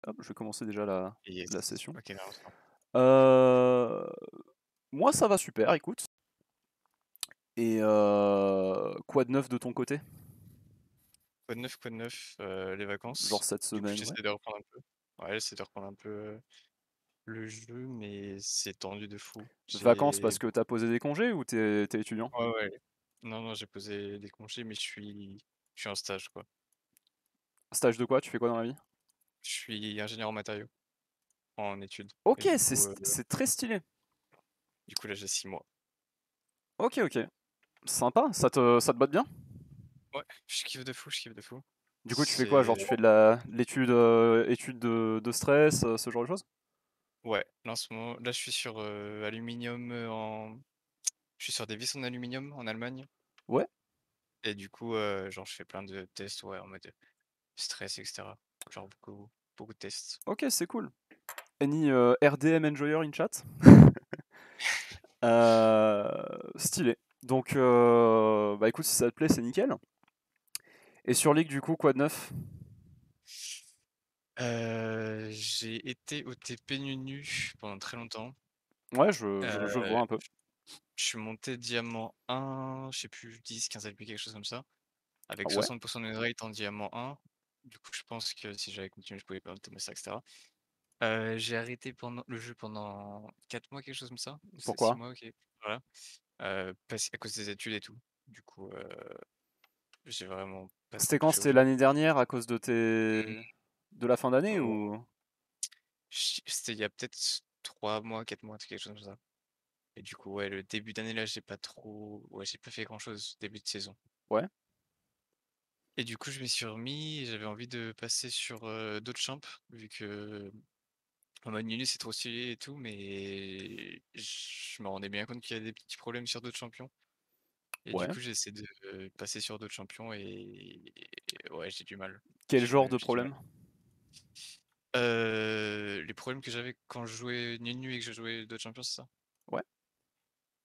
Hop, je vais commencer déjà la Yes. session. Ok, non, c'est bon. Euh, Moi, ça va super, écoute. Et quoi de neuf de ton côté? Quoi de neuf, les Genre vacances. cette Du coup, semaine, ouais. j'essaie de reprendre un peu. Ouais, j'essaie de reprendre un peu le jeu, mais c'est tendu de fou. Vacances J'ai. parce que t'as posé des congés ou t'es étudiant? Ouais, ouais. Non, non, j'ai posé des congés, mais je suis en stage, quoi. Stage de quoi? Tu fais quoi dans la vie? Je suis ingénieur en matériaux, en études. Et Ok, c'est très stylé. du coup là, j'ai 6 mois. Ok, ok. Sympa, ça te botte bien? Ouais, je kiffe de fou, je kiffe de fou. Du coup, tu fais quoi? C'est. Genre, tu fais de l'étude étude de stress, ce genre de choses? Ouais, là, en ce moment, là, je suis sur aluminium Je suis sur des vis en aluminium en Allemagne. Ouais? Et du coup, genre, je fais plein de tests, ouais, en mode stress, et cetera. Genre beaucoup, beaucoup de tests. Ok, c'est cool. Any RDM enjoyer in chat? Stylé. Donc, bah écoute, si ça te plaît, c'est nickel. Et sur League, du coup, quoi de neuf? J'ai été au TP Nunu pendant très longtemps. Ouais, Heu, je vois un peu. je suis monté diamant 1, je sais plus, 10, 15 IQ, quelque chose comme ça, avec Ouais, 60 de win rate en diamant 1. Du coup, je pense que si j'avais continué, je pouvais pas monter ça, et cetera. J'ai arrêté pendant le jeu pendant 4 mois, quelque chose comme ça, ou c'est 6 pourquoi? mois, OK, voilà, parce à cause des études et tout. Du coup, j'ai vraiment pas trop C'était quand? touché au C'était jeu. l'année dernière à cause de Mmh, de la fin d'année oh, ou? c'était il y a peut-être 3 mois, 4 mois, quelque chose comme ça. Et du coup, ouais, le début d'année là, j'ai pas fait grand-chose, début de saison. Ouais. Et du coup, je m'y suis remis et j'avais envie de passer sur, d'autres champs, vu que en mode Nunu, c'est trop stylé et tout, mais je me rendais bien compte qu'il y a des petits problèmes sur d'autres champions. Et du Ouais. coup, j'essaie de passer sur d'autres champions et ouais, j'ai du mal. Quel genre de J'ai du mal. problème? Les problèmes que j'avais quand je jouais Nunu et que je jouais d'autres champions, c'est ça? Ouais.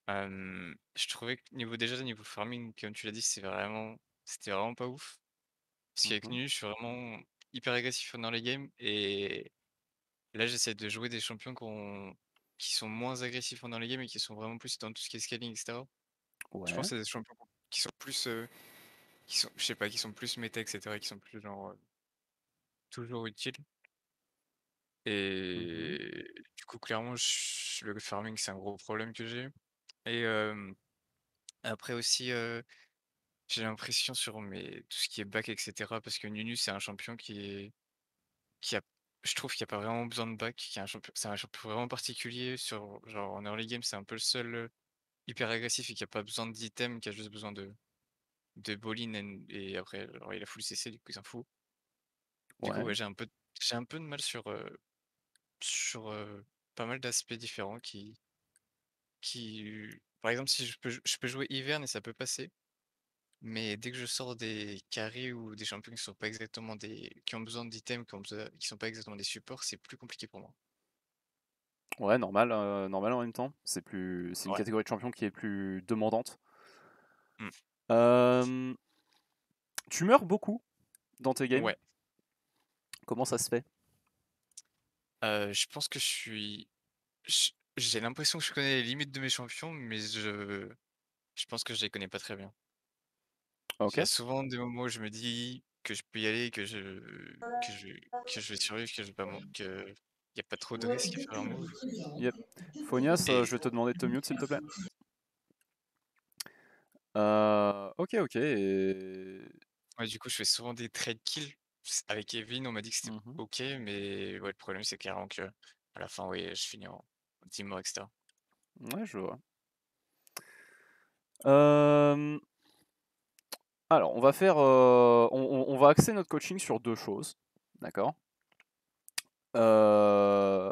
Je trouvais que niveau farming, comme tu l'as dit, c'était vraiment pas ouf. Parce qu'avec Mhm. Nunu, je suis vraiment hyper agressif dans les games et là, j'essaie de jouer des champions qui sont moins agressifs pendant les games et qui sont vraiment plus dans tout ce qui est scaling, et cetera. Je Ouais. pense à des champions qui sont plus, je sais pas, qui sont plus méta, et cetera, qui sont plus genre, toujours utiles Mhm. et du coup, clairement, le farming, c'est un gros problème que j'ai et après aussi, j'ai l'impression tout ce qui est back, et cetera, parce que Nunu, c'est un champion qui a je trouve qu'il y a pas vraiment besoin de back, qui est un champion c'est un champion vraiment particulier genre en early game, c'est un peu le seul, hyper agressif et qui a pas besoin d'items, qui a juste besoin de ball-in et après genre il a full CC, du coup il s'en fout. Du coup, Ouais. ouais, j'ai un peu de mal sur, pas mal d'aspects différents qui par exemple, si je peux jouer Ivern et ça peut passer, mais dès que je sors des carries ou des champions qui sont pas exactement qui ont besoin d'items, qui sont pas exactement des supports, c'est plus compliqué pour moi. Ouais, normal, normal en même temps. C'est une Ouais. catégorie de champion qui est plus demandante. Mmh. Euh, Tu meurs beaucoup dans tes games? Ouais. Comment ça se fait? Je pense que j'ai l'impression que je connais les limites de mes champions, mais je pense que je les connais pas très bien. Il y Ok. a souvent des moments où je me dis que je peux y aller, que je que je vais survivre, que je vais pas mon que il y a pas trop de risques à faire un move Yep. Phonias, et je vais te demander de te mute s'il te plaît. Ok, ok. ouais, du coup, je fais souvent des trade kills. Avec Kevin, on m'a dit que c'était Mhm. OK, mais ouais, le problème, c'est clairement que à la fin, oui, je finis en 10 morts, et cetera. Ouais, je vois. Euh, Alors, on va faire, on va axer notre coaching sur deux choses, d'accord? Euh,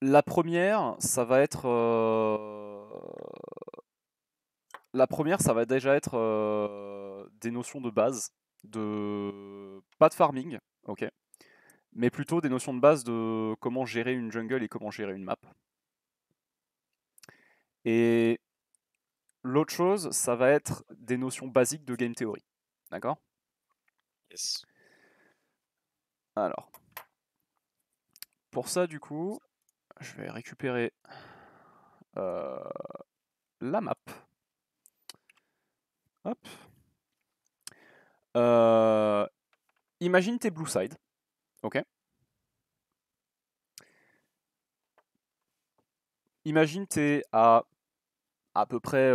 la première, la première, ça va déjà être des notions de base, pas de farming, ok, mais plutôt des notions de base de comment gérer une jungle et comment gérer une map. Et l'autre chose, ça va être des notions basiques de game theory, d'accord? Yes. Alors, pour ça, du coup, je vais récupérer la map. Hop. Imagine t'es blue side, ok? Imagine t'es à peu près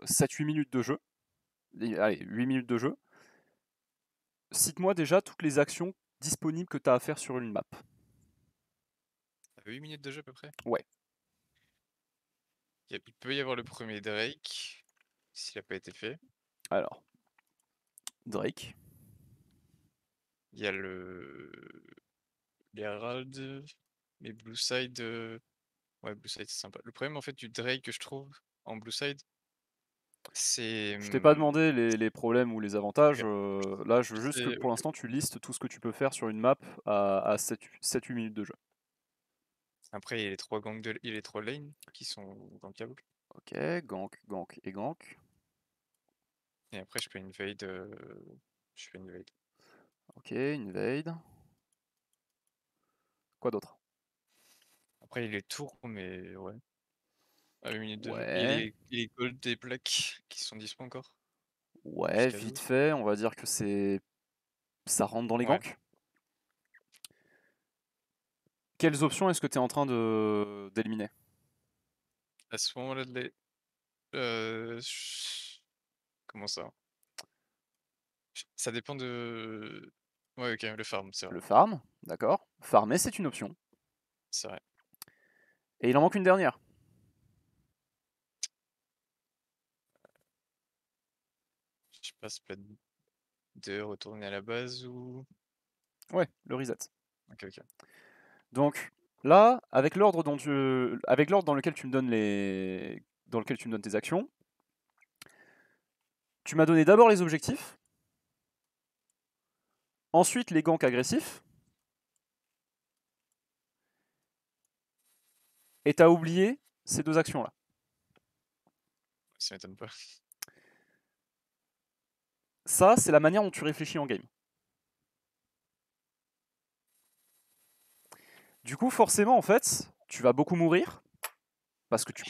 7-8 minutes de jeu. Allez, 8 minutes de jeu. Cite-moi déjà toutes les actions disponibles que tu as à faire sur une map. 8 minutes de jeu à peu près. Ouais. Il peut y avoir le premier Drake, s'il n'a pas été fait. Alors, Drake. Il y a l'Herald, mais Blue Side. Ouais, Blue Side c'est sympa. Le problème en fait du Drake que je trouve en Blue Side, c'est. Je t'ai pas demandé les problèmes ou les avantages. Là, je veux juste que C'est pour l'instant, tu listes tout ce que tu peux faire sur une map à 7-8 minutes de jeu. Après, il y a les 3 gangs il y a les 3 lanes qui sont gankables. Ok, gank, gank et gank. Et après, je peux invade. Je fais invade. Ok, invade. Quoi d'autre? Après, il y a les tours, mais ouais. À 8 minutes de jeu. Ouais, Il y a les gold des plaques qui sont dispo encore. ouais, Jusqu'à vite 12. fait, on va dire que ça rentre dans les Ouais. ganks. Quelles options est-ce que tu es en train d'éliminer? À ce moment-là de les. Euh, Comment ça? Ça dépend de. Ouais, ok, le farm, c'est vrai. Le farm, d'accord. Farmer, c'est une option. C'est vrai. Et il en manque une dernière. Je sais pas, c'est peut-être de retourner à la base ou. Ouais, le reset. Ok, ok. Donc là, avec l'ordre dans lequel tu me donnes tes actions, tu m'as donné d'abord les objectifs, ensuite les ganks agressifs, et t'as oublié ces deux actions-là. Ça m'étonne pas. Ça, c'est la manière dont tu réfléchis en game. Du coup, forcément, en fait, tu vas beaucoup mourir parce que tu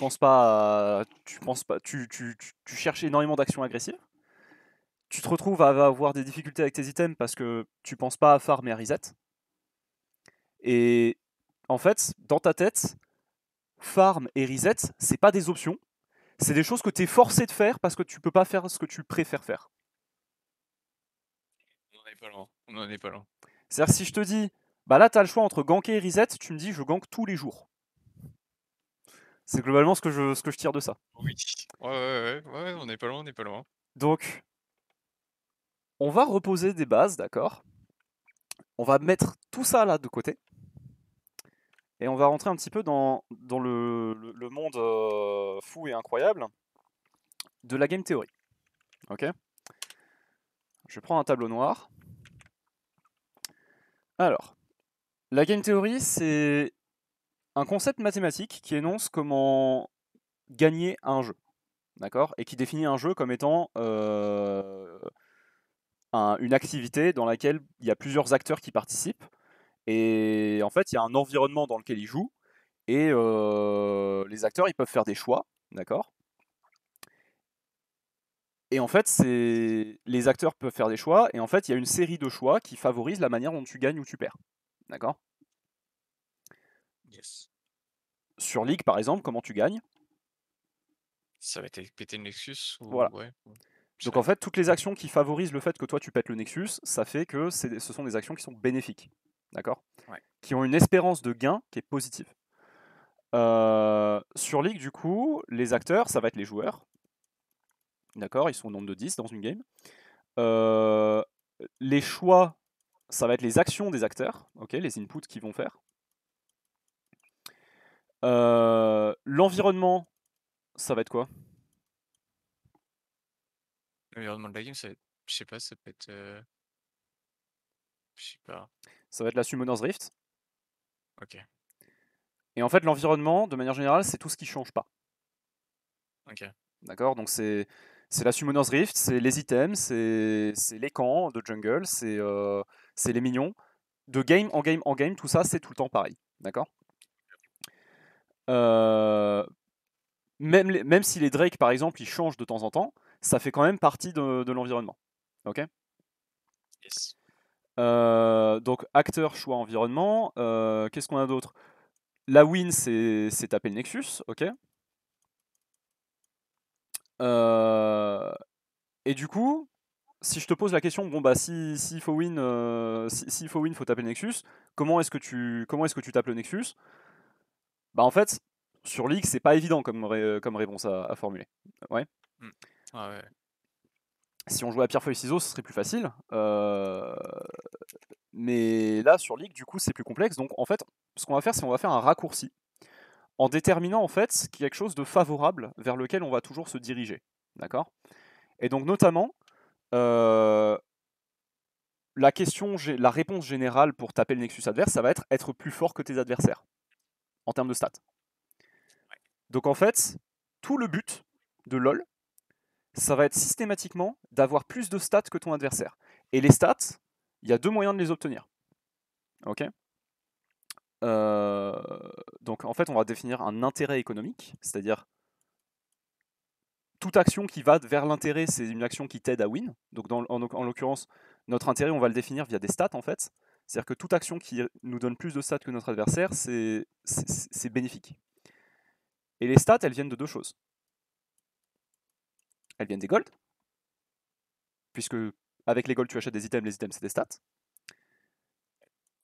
cherches énormément d'actions agressives. Tu te retrouves à avoir des difficultés avec tes items parce que tu penses pas à farm et à reset. Et en fait, dans ta tête, farm et reset, c'est pas des options, c'est des choses que tu es forcé de faire parce que tu peux pas faire ce que tu préfères faire. On en est pas loin. On en est pas loin. C'est-à-dire si je te dis, bah là t'as le choix entre ganker et reset, tu me dis je gank tous les jours. C'est globalement ce que je tire de ça. Oui. Ouais, on est pas loin, on est pas loin. Donc, on va reposer des bases, d'accord. On va mettre tout ça là de côté. Et on va rentrer un petit peu dans le monde fou et incroyable de la game theory. Ok. Je vais prendre un tableau noir. Alors, la game theory, c'est un concept mathématique qui énonce comment gagner un jeu. D'accord. Et qui définit un jeu comme étant une activité dans laquelle il y a plusieurs acteurs qui participent. Et en fait, il y a un environnement dans lequel ils jouent. Et les acteurs, ils peuvent faire des choix. D'accord. Et en fait, les acteurs peuvent faire des choix, et en fait, il y a une série de choix qui favorisent la manière dont tu gagnes ou tu perds. D'accord. Yes. Sur League, par exemple, comment tu gagnes? Ça va être péter le Nexus Voilà. ou. Ouais. Donc en fait, toutes les actions qui favorisent le fait que toi tu pètes le Nexus, ça fait que ce sont des actions qui sont bénéfiques. D'accord. Ouais. Qui ont une espérance de gain qui est positive. Sur League, du coup, les acteurs, ça va être les joueurs. D'accord. Ils sont au nombre de 10 dans une game. Les choix, ça va être les actions des acteurs, ok, les inputs qu'ils vont faire. L'environnement, ça va être quoi? L'environnement de la game, ça va être. Je sais pas, ça peut être. Je sais pas. Ça va être la Summoner's Rift. Ok. Et en fait, l'environnement, de manière générale, c'est tout ce qui change pas. Ok. D'accord. Donc c'est C'est la Summoner's Rift, c'est les items, c'est les camps de jungle, c'est les minions. De game en game en game, tout ça, c'est tout le temps pareil. D'accord. Euh, même si les Drake, par exemple, ils changent de temps en temps, ça fait quand même partie de l'environnement. Ok. Yes. Donc, acteur, choix, environnement. Qu'est-ce qu'on a d'autre? La win, c'est taper le Nexus. Ok. Et du coup, si je te pose la question, bon bah s'il faut win, s'il faut win, faut taper le Nexus. Comment est-ce que tu tapes le Nexus? Bah en fait, sur League, c'est pas évident comme réponse à formuler. Ouais. Mm. Ah ouais. Si on jouait à pierre feuille ciseaux, ce serait plus facile. Mais là, sur League, du coup, c'est plus complexe. Donc en fait, ce qu'on va faire, c'est qu'on va faire un raccourci en déterminant en fait quelque chose de favorable vers lequel on va toujours se diriger. D'accord? Et donc notamment, euh, la réponse générale pour taper le Nexus adverse, ça va être plus fort que tes adversaires en termes de stats. Donc en fait, tout le but de LoL, ça va être systématiquement d'avoir plus de stats que ton adversaire. Et les stats, il y a deux moyens de les obtenir. Ok. Euh, donc en fait, on va définir un intérêt économique, c'est-à-dire toute action qui va vers l'intérêt, c'est une action qui t'aide à win. Donc en l'occurrence, notre intérêt, on va le définir via des stats en fait. C'est-à-dire que toute action qui nous donne plus de stats que notre adversaire, c'est bénéfique. Et les stats, elles viennent de deux choses. Elles viennent des golds, puisque avec les golds, tu achètes des items, les items, c'est des stats.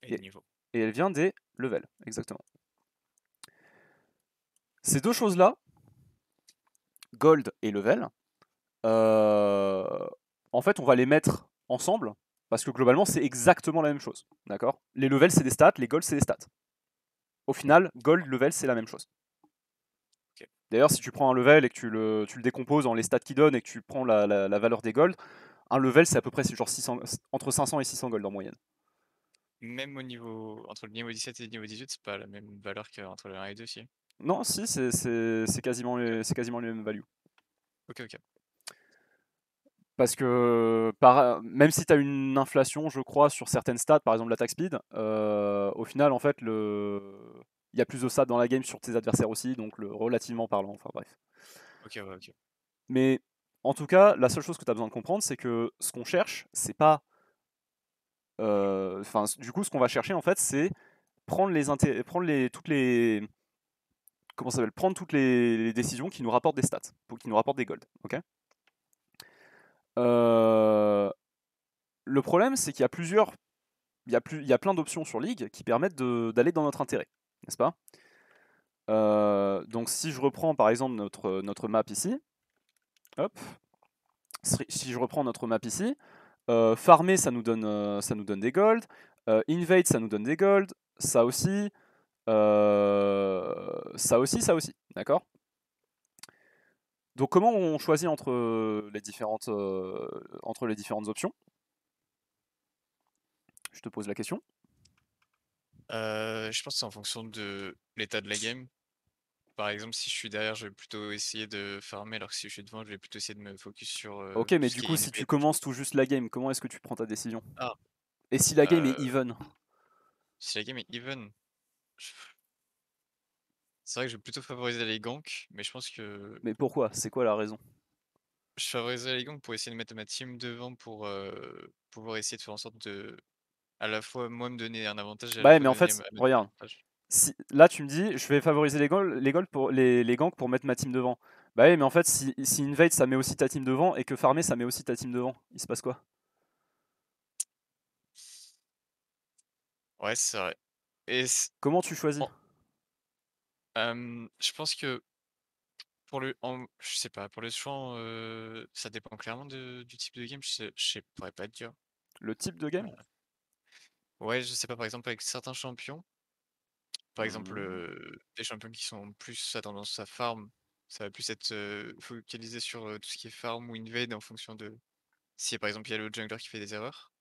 Et le Et, niveau. et elles viennent des levels, exactement. Ces deux choses-là, gold et level, euh, en fait, on va les mettre ensemble, parce que globalement, c'est exactement la même chose. D'accord. Les levels, c'est des stats, les golds, c'est des stats. Au final, gold, level, c'est la même chose. Ok. D'ailleurs, si tu prends un level et que tu le décomposes en les stats qu'il donne et que tu prends la valeur des gold, un level, c'est à peu près genre 600, entre 500 et 600 gold en moyenne. Même au niveau, entre le niveau 17 et le niveau 18, c'est pas la même valeur qu'entre le 1 et 2, si. Non, si, c'est quasiment, c'est quasiment les mêmes values. Ok, ok. Parce que même si tu as une inflation, je crois, sur certaines stats, par exemple l'attaque speed, au final, en fait, il y a plus de stats dans la game sur tes adversaires aussi, donc relativement parlant, enfin bref. Ok, ouais, ok. Mais en tout cas, la seule chose que tu as besoin de comprendre, c'est que ce qu'on cherche, c'est pas. Du coup, ce qu'on va chercher, en fait, c'est toutes les. Comment ça s'appelle? Prendre toutes les décisions qui nous rapportent des stats, qui nous rapportent des golds. Ok. Euh, le problème, c'est qu'il y a plusieurs il y a plein d'options sur League qui permettent d'aller dans notre intérêt, n'est-ce pas? Donc si je reprends par exemple notre map ici, hop, si je reprends notre map ici, farmer ça nous donne des gold, invade ça nous donne des gold, ça aussi, ça aussi, d'accord? Donc comment on choisit entre les différentes options? Je te pose la question. Je pense que c'est en fonction de l'état de la game. Par exemple, si je suis derrière, je vais plutôt essayer de farmer, alors que si je suis devant, je vais plutôt essayer de me focus sur Ok, tout mais ce du qui est coup si tu invade. commences tout juste la game, comment est-ce que tu prends ta décision? Ah, Et si la game est euh, even? si la game est even, je- c'est vrai que je vais plutôt favoriser les ganks, mais je pense que Mais pourquoi? C'est quoi la raison? je favoriserais les ganks pour essayer de mettre ma team devant pour pouvoir essayer de faire en sorte de, à la fois moi me donner un avantage et à la Bah ouais, fois mais en donner fait, à ma team un regarde, avantage. là tu me dis, je vais favoriser les ganks pour mettre ma team devant. Bah oui, mais en fait, si invade ça met aussi ta team devant et que farmer ça met aussi ta team devant, il se passe quoi? Ouais, c'est vrai. Et Comment tu choisis? en- je pense que pour je sais pas, pour le champ, ça dépend clairement du type de game. Pourrais pas te dire. Le type de game? Euh, ouais, je sais pas, par exemple, avec certains champions, par exemple, Hmm. des champions qui sont plus à tendance à farm, ça va plus être focalisé sur tout ce qui est farm ou invade en fonction de si par exemple il y a le jungler qui fait des erreurs,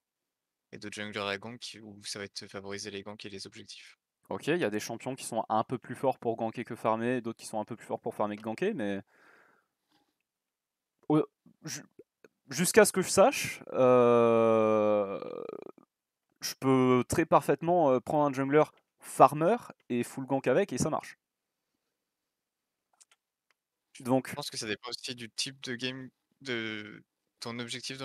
et d'autres junglers à gank où ça va être favoriser les ganks et les objectifs. Ok, il y a des champions qui sont un peu plus forts pour ganker que farmer, d'autres qui sont un peu plus forts pour farmer que ganker, mais au- ju- jusqu'à ce que je sache, je peux très parfaitement prendre un jungler farmer et full gank avec et ça marche. Je Donc, pense que ça dépend aussi du type de game, de ton objectif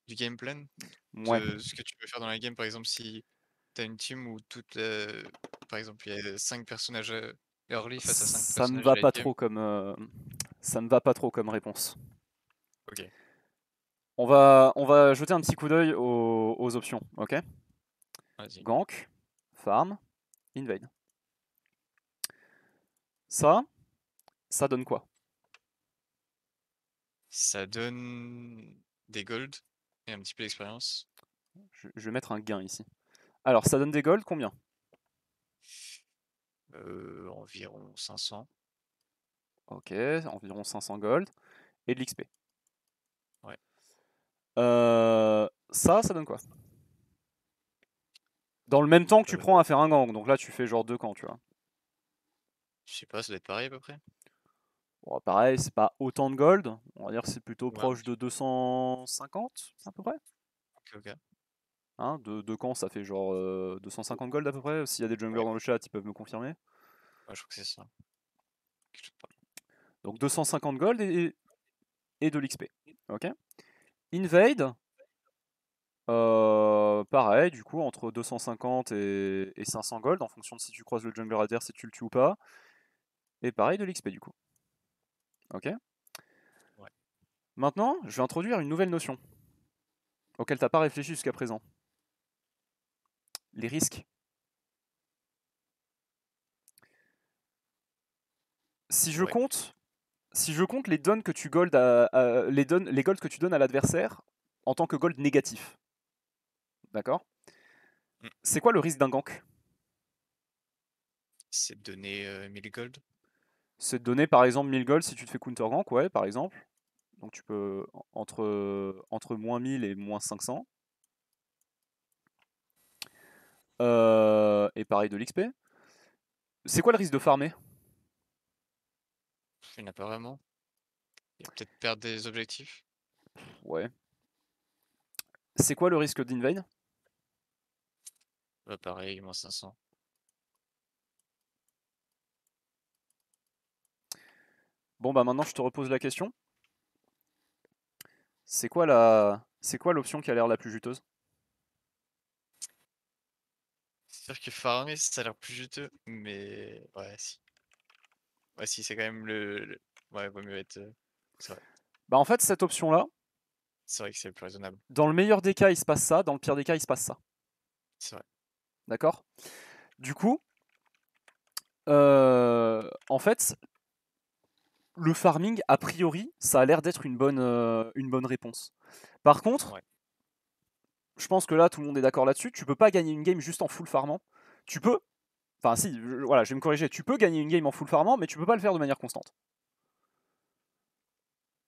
du game plan, ouais. de ce que tu veux faire dans la game. Par exemple, si tu as une team où par exemple, il y a 5 personnages early face à 5 Ça me personnages va late pas game. trop comme ça me va pas trop comme réponse. Ok, On va jeter un petit coup d'œil aux options, ok? vas-y. Gank, farm, invade. Ça donne quoi? Ça donne des golds et un petit peu d'expérience. Je vais mettre un gain ici. Alors, ça donne des golds, combien? Environ 500. Ok, environ 500 gold. Et de l'XP. Ouais. Ça donne quoi? Dans le même temps que tu prends à faire un gank, donc là tu fais genre 2 camps, tu vois. Je sais pas, ça doit être pareil à peu près. Bon, pareil, c'est pas autant de gold, on va dire que c'est plutôt Ouais, proche de 250 à peu près. ok, ok. Hein, deux camps ça fait genre 250 gold à peu près. S'il y a des junglers Ouais, dans le chat, ils peuvent me confirmer. ouais, je crois que c'est ça. Quelque chose de Donc 250 gold et de l'XP. Ok. Invade, pareil, du coup, entre 250 et 500 gold, en fonction de si tu croises le jungler adverse et tu le tues ou pas. Et pareil, de l'XP du coup. Ok. ouais. Maintenant, je vais introduire une nouvelle notion, auquel t'as pas réfléchi jusqu'à présent. Les risques. Si je Ouais. compte, si je compte les dons que tu gold les golds que tu donnes à l'adversaire en tant que gold négatif, d'accord? Mm. C'est quoi le risque d'un gank? C'est de donner 1000 gold. C'est de donner par exemple 1000 gold si tu te fais counter gank, ouais, par exemple. Donc tu peux entre moins 1000 et moins 500. Et pareil de l'XP. C'est quoi le risque de farmer? Il n'y en a pas vraiment. Il y a peut-être perdre des objectifs. Ouais. C'est quoi le risque d'invade? Bah, pareil, moins 500. Bon bah maintenant je te repose la question. C'est quoi l'option qui a l'air la plus juteuse? C'est sûr que farmer, ça a l'air plus juteux, mais ouais, si. Ouais, si, c'est quand même Ouais, vaut mieux être. C'est vrai. Bah en fait cette option-là, C'est vrai que c'est le plus raisonnable. dans le meilleur des cas il se passe ça, dans le pire des cas il se passe ça. C'est vrai. D'accord? Du coup, en fait, le farming, a priori, ça a l'air d'être une bonne réponse. Par contre, Ouais. je pense que là, tout le monde est d'accord là-dessus, tu peux pas gagner une game juste en full farmant. Tu peux, enfin si, voilà, je vais me corriger, tu peux gagner une game en full farmant, mais tu peux pas le faire de manière constante.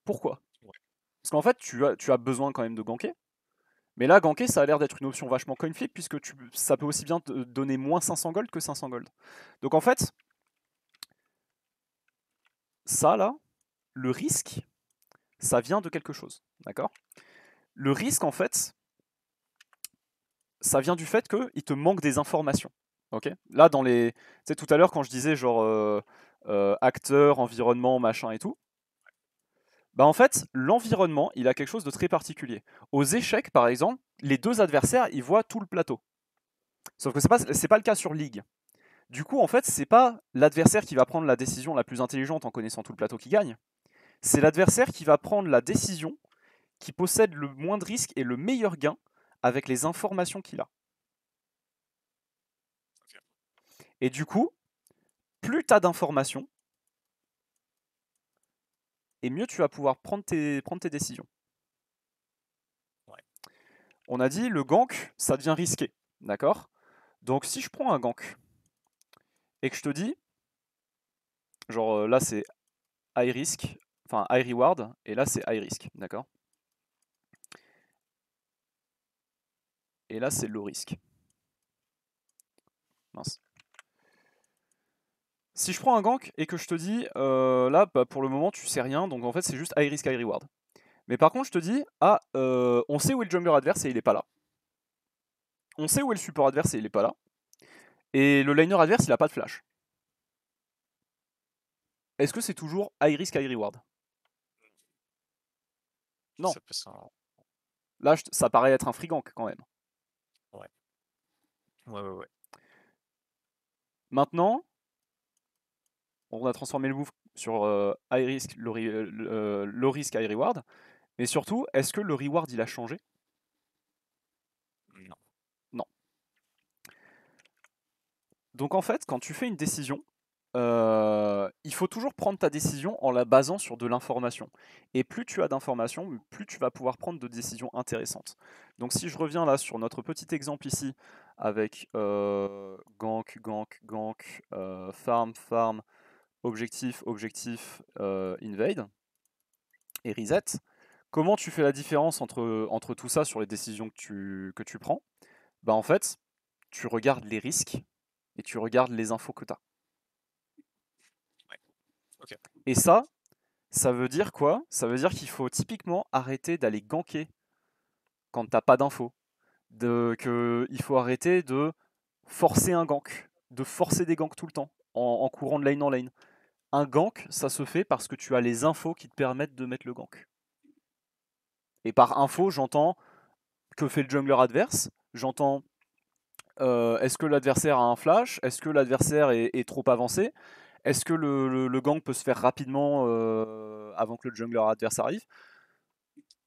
Pourquoi? Ouais. Parce qu'en fait, tu as besoin quand même de ganker, mais là, ganker, ça a l'air d'être une option vachement coin flip, puisque ça peut aussi bien te donner moins 500 gold que 500 gold. Donc en fait, ça là, le risque, ça vient de quelque chose, d'accord? Le risque, en fait, ça vient du fait qu'il te manque des informations. Ok. Là, tu sais, tout à l'heure, quand je disais genre acteur, environnement, machin et tout, bah en fait, l'environnement, il a quelque chose de très particulier. Aux échecs, par exemple, les deux adversaires, ils voient tout le plateau. Sauf que c'est pas le cas sur League. Du coup, en fait, c'est pas l'adversaire qui va prendre la décision la plus intelligente en connaissant tout le plateau qui gagne. C'est l'adversaire qui va prendre la décision qui possède le moins de risques et le meilleur gain avec les informations qu'il a. Ok. Et du coup, plus tu as d'informations, et mieux tu vas pouvoir prendre tes décisions. Ouais. On a dit le gank, ça devient risqué. D'accord? Donc si je prends un gank et que je te dis, genre là c'est high risk, enfin high reward, et là c'est high risk. D'accord? Et là c'est low risk. Mince. Si je prends un gank et que je te dis, là, bah, pour le moment, tu sais rien, donc en fait, c'est juste high risk, high reward. Mais par contre, je te dis, ah, on sait où est le jungler adverse et il est pas là. On sait où est le support adverse et il est pas là. Et le laner adverse, il a pas de flash. Est-ce que c'est toujours high risk, high reward? Non. Ça passe en... Là, ça paraît être un free gank quand même. Ouais. Ouais. Maintenant, on a transformé le move sur high risk, low risk, high reward. Mais surtout, est-ce que le reward, il a changé? Non. Non. Donc en fait, quand tu fais une décision, il faut toujours prendre ta décision en la basant sur de l'information. Et plus tu as d'informations, plus tu vas pouvoir prendre de décisions intéressantes. Donc si je reviens là sur notre petit exemple ici, avec gank, gank, gank, farm, farm, objectif, objectif, invade et reset, comment tu fais la différence entre tout ça sur les décisions que tu prends? Bah en fait, tu regardes les risques et tu regardes les infos que tu as. Ouais. Ok. Et ça veut dire quoi? Ça veut dire qu'il faut typiquement arrêter d'aller ganker quand t'as pas d'infos. Il faut arrêter de forcer un gank, de forcer des ganks tout le temps, en courant de lane en lane. Un gank, ça se fait parce que tu as les infos qui te permettent de mettre le gank. Et par Ok. info, j'entends que fait le jungler adverse, j'entends est-ce que l'adversaire a un flash, est-ce que l'adversaire est trop avancé, est-ce que le gank peut se faire rapidement avant que le jungler adverse arrive.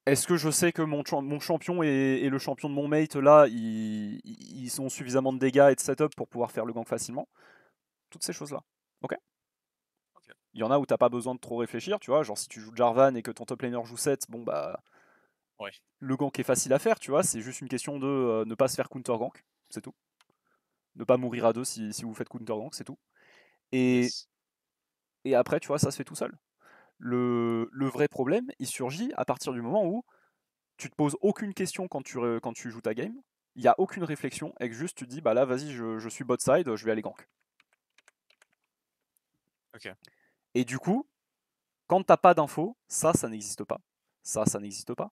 Est-ce que je sais que mon champion et le champion de mon mate là, ils ont suffisamment de dégâts et de setup pour pouvoir faire le gank facilement? Toutes ces choses-là. Ok. Ok. Il y en a où t'as pas besoin de trop réfléchir, tu vois. Genre si tu joues Jarvan et que ton top laner joue 7, bon bah Ouais. le gank est facile à faire, tu vois. C'est juste une question de ne pas se faire counter gank, c'est tout. Ne pas mourir à deux si vous faites counter gank, c'est tout. Et, Yes. et après, tu vois, ça se fait tout seul. Le vrai problème, il surgit à partir du moment où tu te poses aucune question quand tu joues ta game, il n'y a aucune réflexion, et que juste tu te dis, bah là, vas-y, je suis bot side, je vais aller gank. Ok. Et du coup, quand t'as pas d'infos, ça n'existe pas. Ça n'existe pas.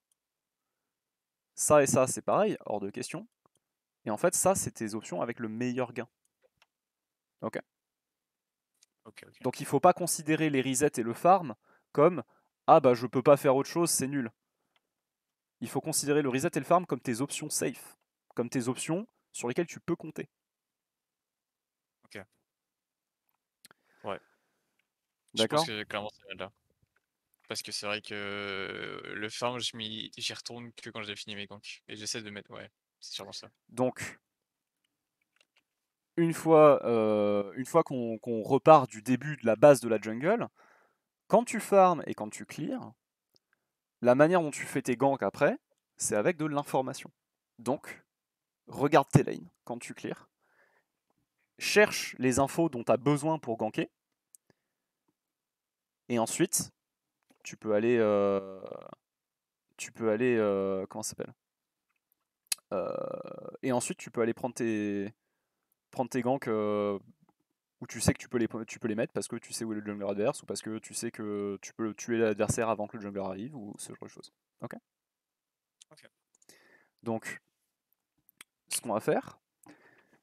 Ça et ça, c'est pareil, hors de question. Et en fait, ça, c'est tes options avec le meilleur gain. Ok. Ok. Ok. Donc il faut pas considérer les resets et le farm comme ah bah je peux pas faire autre chose, c'est nul. Il faut considérer le reset et le farm comme tes options safe, comme tes options sur lesquelles tu peux compter. Ok. Ouais. Je pense D'accord? que clairement c'est là. Parce que c'est vrai que le farm, j'y retourne que quand j'ai fini mes ganks. Et j'essaie de mettre. Ouais, c'est sûrement ça. Donc une fois qu'on repart du début de la base de la jungle, quand tu farmes et quand tu clears, la manière dont tu fais tes ganks après, c'est avec de l'information. Donc, regarde tes lanes quand tu clears, cherche les infos dont tu as besoin pour ganker, et ensuite, tu peux aller. Comment ça s'appelle? Et ensuite, tu peux aller prendre tes ganks où tu sais que tu peux les mettre parce que tu sais où est le jungler adverse ou parce que tu sais que tu peux tuer l'adversaire avant que le jungler arrive ou ce genre de choses. Ok. Ok. Donc, ce qu'on va faire,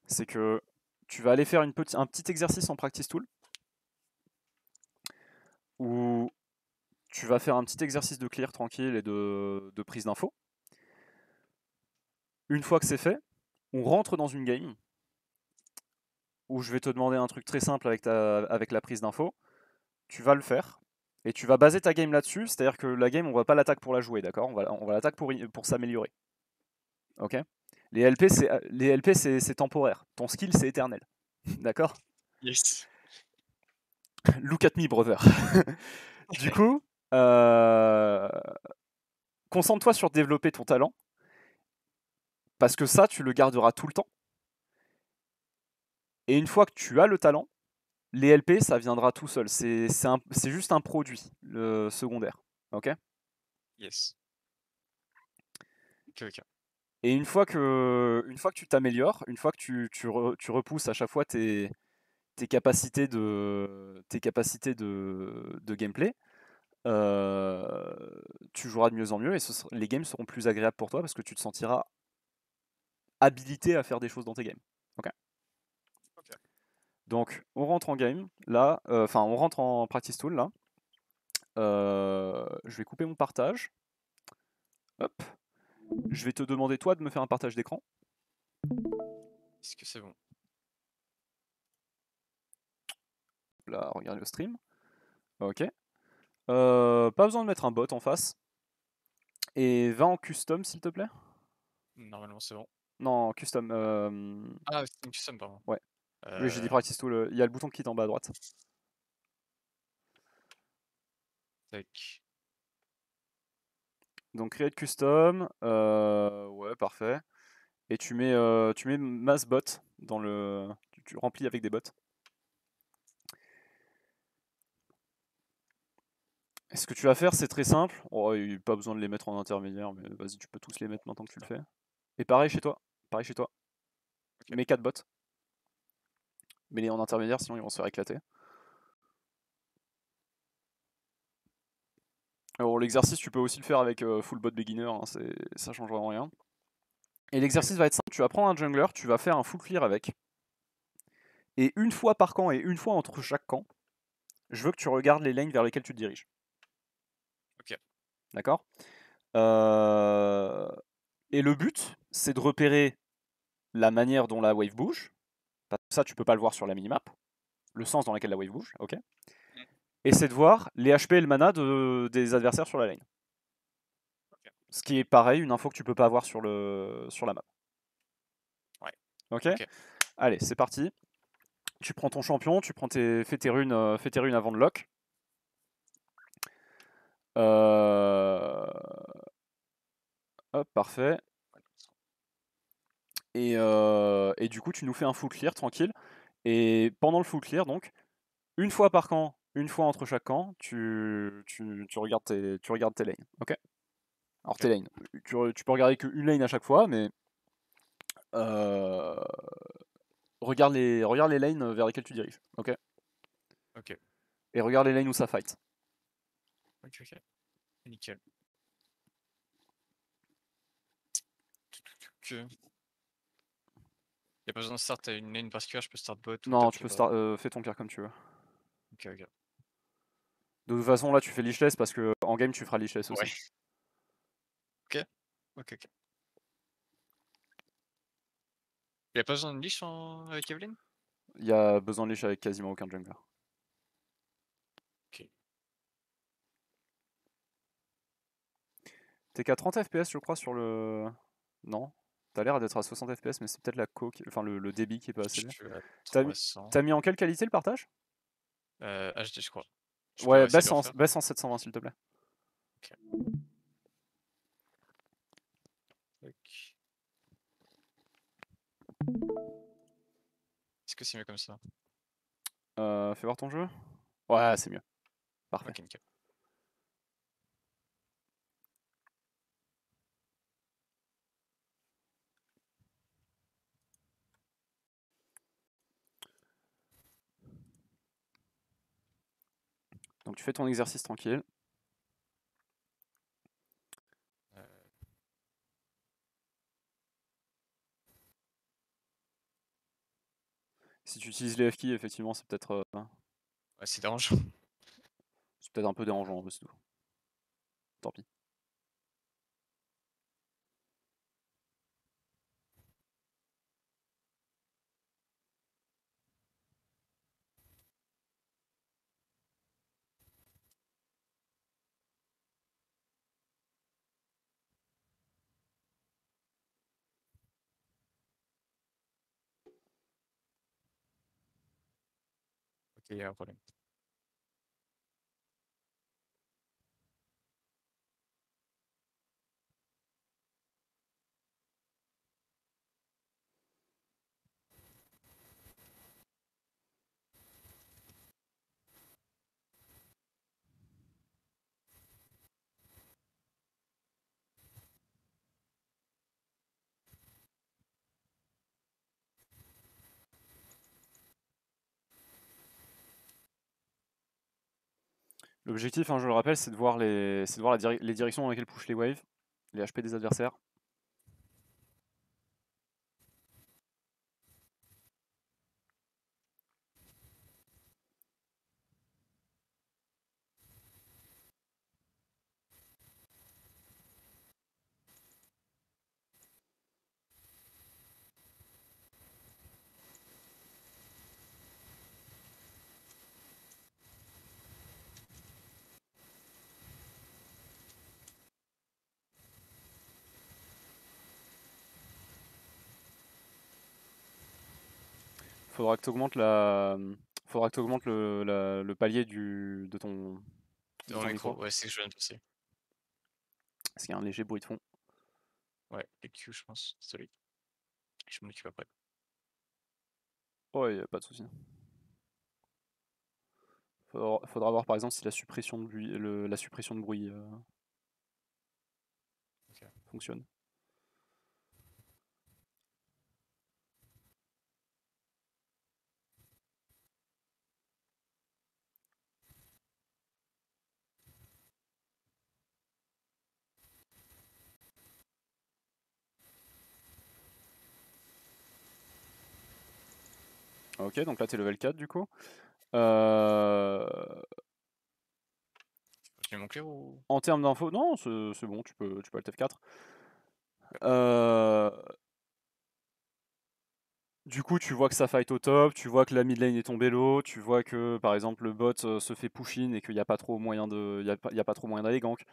c'est que tu vas aller faire un petit exercice en practice tool où tu vas faire un petit exercice de clear tranquille et de prise d'infos. Une fois que c'est fait, on rentre dans une game où je vais te demander un truc très simple avec la prise d'infos. Tu vas le faire et tu vas baser ta game là-dessus. C'est-à-dire que la game, on va pas l'attaque pour la jouer, d'accord? On va l'attaque pour s'améliorer. Ok? Les LP, c'est temporaire. Ton skill, c'est éternel. D'accord? Yes. Look at me, brother. Du coup, euh, concentre-toi sur développer ton talent, parce que ça, tu le garderas tout le temps. Et une fois que tu as le talent, les LP, ça viendra tout seul. C'est juste un produit, le secondaire. Ok? Yes. Ok, ok. Et une fois que tu t'améliores, une fois que tu repousses à chaque fois tes capacités de gameplay, tu joueras de mieux en mieux et les games seront plus agréables pour toi parce que tu te sentiras habilité à faire des choses dans tes games. Ok. Ok. Donc on rentre en game là, enfin on rentre en practice tool là. Je vais couper mon partage. Hop. Je vais te demander toi de me faire un partage d'écran. Est-ce que c'est bon? Là, regarde le stream. Ok. Pas besoin de mettre un bot en face. Et va en custom s'il te plaît. Normalement, c'est bon. Non, custom. Ah, c'est une custom, pardon. Ouais. Oui, j'ai dit Euh, practice tool. Il y a le bouton kit en bas à droite. tac. Donc create custom. Ouais, parfait. Et tu mets mass bot dans le. Tu remplis avec des bots. Et ce que tu vas faire, c'est très simple. Oh, il n'y a pas besoin de les mettre en intermédiaire, mais vas-y, tu peux tous les mettre maintenant que tu le fais. Et pareil chez toi. Pareil chez toi. Ok. Mets 4 bots. Mets-les en intermédiaire, sinon ils vont se faire éclater. Alors l'exercice, tu peux aussi le faire avec full bot beginner, hein, ça change vraiment rien. Et l'exercice va être simple, tu vas prendre un jungler, tu vas faire un full clear avec. Et une fois par camp et une fois entre chaque camp, je veux que tu regardes les lanes vers lesquelles tu te diriges. Ok. D'accord. Et le but, c'est de repérer la manière dont la wave bouge. Ça, tu peux pas le voir sur la minimap. Le sens dans lequel la wave bouge, ok. Et c'est de voir les HP et le mana des adversaires sur la lane. Ok. Ce qui est pareil, une info que tu peux pas voir sur la map. Ouais. Ok. Ok. Allez, c'est parti. Tu prends ton champion, fais tes runes avant de lock. Hop, parfait. Et du coup, tu nous fais un full clear tranquille. Et pendant le full clear, donc, une fois par camp, une fois entre chaque camp, tu regardes tes lanes. Ok. Alors tes Ok. lanes. Tu peux regarder qu'une lane à chaque fois, mais euh, regarde les lanes vers lesquelles tu diriges. Ok. Ok. Et regarde les lanes où ça fight. Ok. Ok. Nickel. Ok. Y a pas besoin de start à une lane particulière, je peux start bot ou Non, top, tu y a peux pas. fais ton clear comme tu veux. Ok, ok. De toute façon, là, tu fais leashless parce que en game, tu feras leashless aussi. Ouais. Ok. Ok, ok. Y a pas besoin de leash avec Evelyn? Il y a besoin de leash avec quasiment aucun jungler. Ok. T'es qu'à 30 FPS, je crois, sur le. Non. T'as l'air d'être à 60 FPS, mais c'est peut-être la enfin le débit qui est pas Je assez bien. suis à T'as mis... 300. T'as mis en quelle qualité le partage? HD, je crois. Je peux Ouais, essayer de le refaire. baisse en 720 s'il te plaît. Ok. Tac. Est-ce que c'est mieux comme ça? Fais voir ton jeu. Ouais, c'est mieux. Parfait. Ok, nickel. Donc tu fais ton exercice tranquille. Euh, Si tu utilises les F-keys, effectivement, ouais, c'est dérangeant. c'est peut-être un peu dérangeant, mais c'est tout. Tant pis. Ok, y a un problème. L'objectif, hein, je le rappelle, c'est de voir les directions dans lesquelles push les waves, les HP des adversaires. Faudra que tu augmentes faudra que tu augmentes le palier de Dans ton le micro, micro, ouais, c'est ce que je viens de passer. parce qu'il y a un léger bruit de fond. Ouais, les Q, je pense. Désolé. Je m'en occupe après. Oh, y a pas de souci. Faudra voir par exemple si la suppression de bruit, la suppression de bruit Ok. fonctionne. Ok, donc là t'es level 4 du coup. Euh, J'ai mon clair ou. En termes d'infos, non, c'est bon, tu peux alt F4. Ok. Euh, Du coup, tu vois que ça fight au top, tu vois que la mid lane est tombée low, tu vois que par exemple le bot se fait push in et qu'il n'y a pas trop moyen y a pas trop moyen d'aller gank.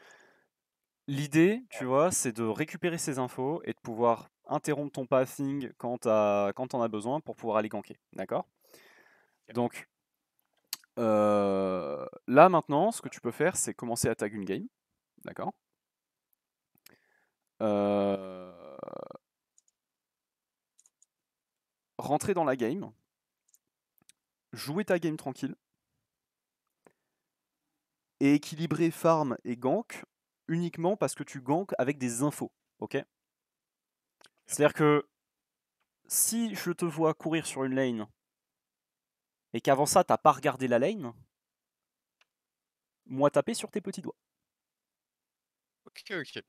L'idée, tu vois, c'est de récupérer ces infos et de pouvoir interrompre ton pathing quand t'en as besoin pour pouvoir aller ganker. D'accord? Ok. Donc là maintenant, ce que tu peux faire, c'est commencer à tag une game. D'accord? Euh, Rentrer dans la game, jouer ta game tranquille et équilibrer farm et gank uniquement parce que tu gank avec des infos. Ok? C'est-à-dire que si je te vois courir sur une lane et qu'avant ça t'as pas regardé la lane, moi taper sur tes petits doigts. Ok, ok.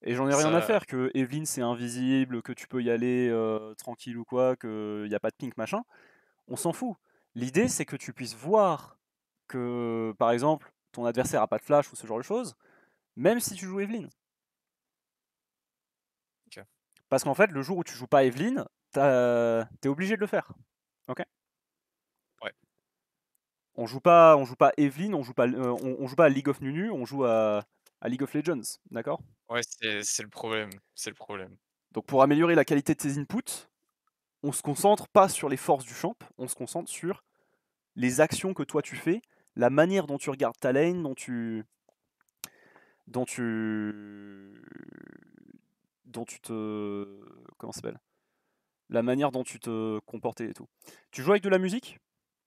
Et j'en ai rien à Ça. faire que Evelyn c'est invisible, que tu peux y aller tranquille ou quoi, qu'il n'y a pas de pink machin. On s'en fout. L'idée c'est que tu puisses voir que par exemple ton adversaire a pas de flash ou ce genre de choses, même si tu joues Evelyn. Ok. Parce qu'en fait le jour où tu joues pas Evelyn, t'es obligé de le faire. Ok? Ouais. On joue pas Evelyn, on joue pas à League of Nunu, on joue à League of Legends, d'accord? Ouais, c'est le problème. C'est le problème. Donc pour améliorer la qualité de tes inputs, on se concentre pas sur les forces du champ, on se concentre sur les actions que toi tu fais, la manière dont tu regardes ta lane, dont tu, dont tu te, comment ça s'appelle? La manière dont tu te comportais et tout. Tu joues avec de la musique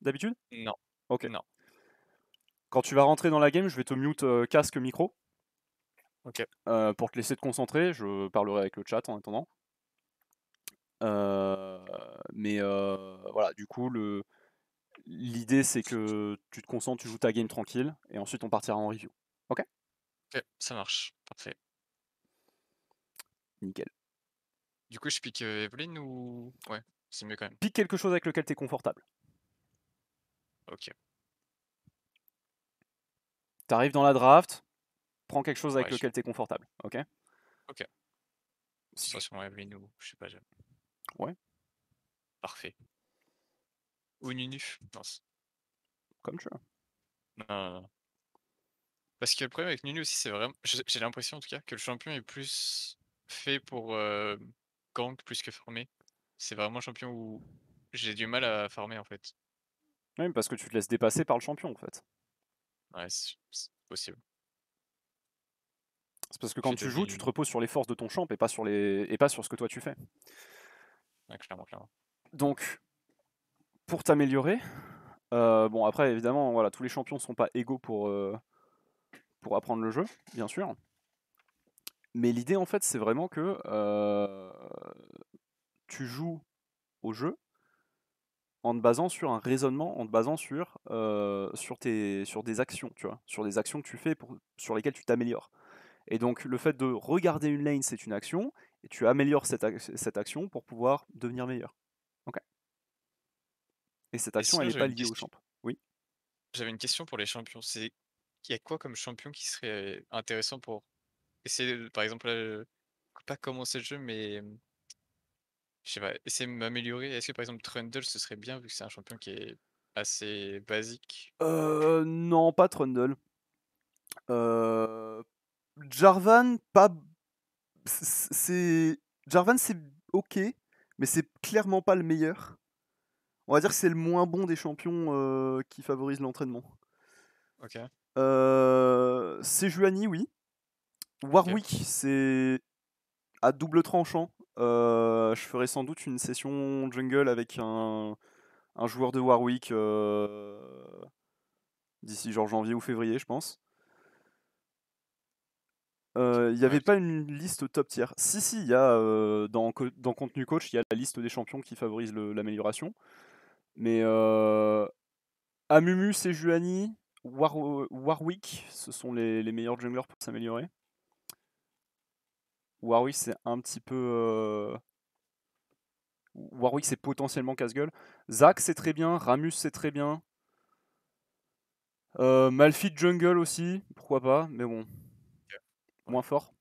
d'habitude? Non. Ok. Non. Quand tu vas rentrer dans la game, je vais te mute casque micro Ok. pour te laisser te concentrer. Je parlerai avec le chat en attendant. Euh, voilà, du coup, l'idée c'est que tu te concentres, tu joues ta game tranquille, et ensuite on partira en review. Ok? Ok, ça marche. Parfait. Nickel. Du coup, je pique Evelyn ou. Ouais, c'est mieux quand même. Pique quelque chose avec lequel tu es confortable. Ok. T'arrives dans la draft, prends quelque chose avec Ouais, lequel tu es confortable. Ok? ok. Si Ce sera tu... sur Evelyn ou. Je sais pas. Ouais, Parfait. Ou Nunu. Non, comme tu veux. non, non, non. Parce que le problème avec Nunu aussi, c'est vraiment. J'ai l'impression en tout cas que le champion est plus fait pour gank plus que farmer. C'est vraiment un champion où j'ai du mal à farmer en fait. Oui, parce que tu te laisses dépasser par le champion en fait. Ouais, c'est possible. C'est parce que quand Je tu joues, tu devine. te reposes sur les forces de ton champ et pas et pas sur ce que toi tu fais. Ouais, clairement, clairement. Donc, pour t'améliorer, bon après évidemment, voilà, tous les champions sont pas égaux pour apprendre le jeu, bien sûr. Mais l'idée en fait, c'est vraiment que tu joues au jeu en te basant sur un raisonnement, en te basant sur des actions, tu vois, sur des actions que tu fais sur lesquelles tu t'améliores. Et donc le fait de regarder une lane, c'est une action, et tu améliores cette action pour pouvoir devenir meilleur. Ok. Et cette Et action, elle sinon, n'est pas liée au champ. Oui. j'avais une question pour les champions. C'est il y a quoi comme champion qui serait intéressant pour essayer de par exemple, pas commencer le jeu, mais, je sais pas, essayer de m'améliorer? Est-ce que par exemple Trundle, ce serait bien vu que c'est un champion qui est assez basique? Non, pas Trundle. Euh, Jarvan, pas. C'est. Jarvan, c'est ok, mais c'est clairement pas le meilleur. On va dire que c'est le moins bon des champions qui favorisent l'entraînement. OK, Sejuani, oui. OK. Warwick, c'est à double tranchant. Je ferai sans doute une session jungle avec un joueur de Warwick d'ici genre janvier ou février, je pense. Il n'y Ouais, avait pas une liste top tier. Si, il y a dans Contenu Coach, il y a la liste des champions qui favorisent l'amélioration. Mais Amumu, Sejuani, Warwick, ce sont les meilleurs junglers pour s'améliorer. Warwick, c'est un petit peu. Warwick, c'est potentiellement casse-gueule. Zac, c'est très bien. Ramus, c'est très bien. Malphite Jungle aussi, pourquoi pas, mais bon, OK, moins ouais. fort.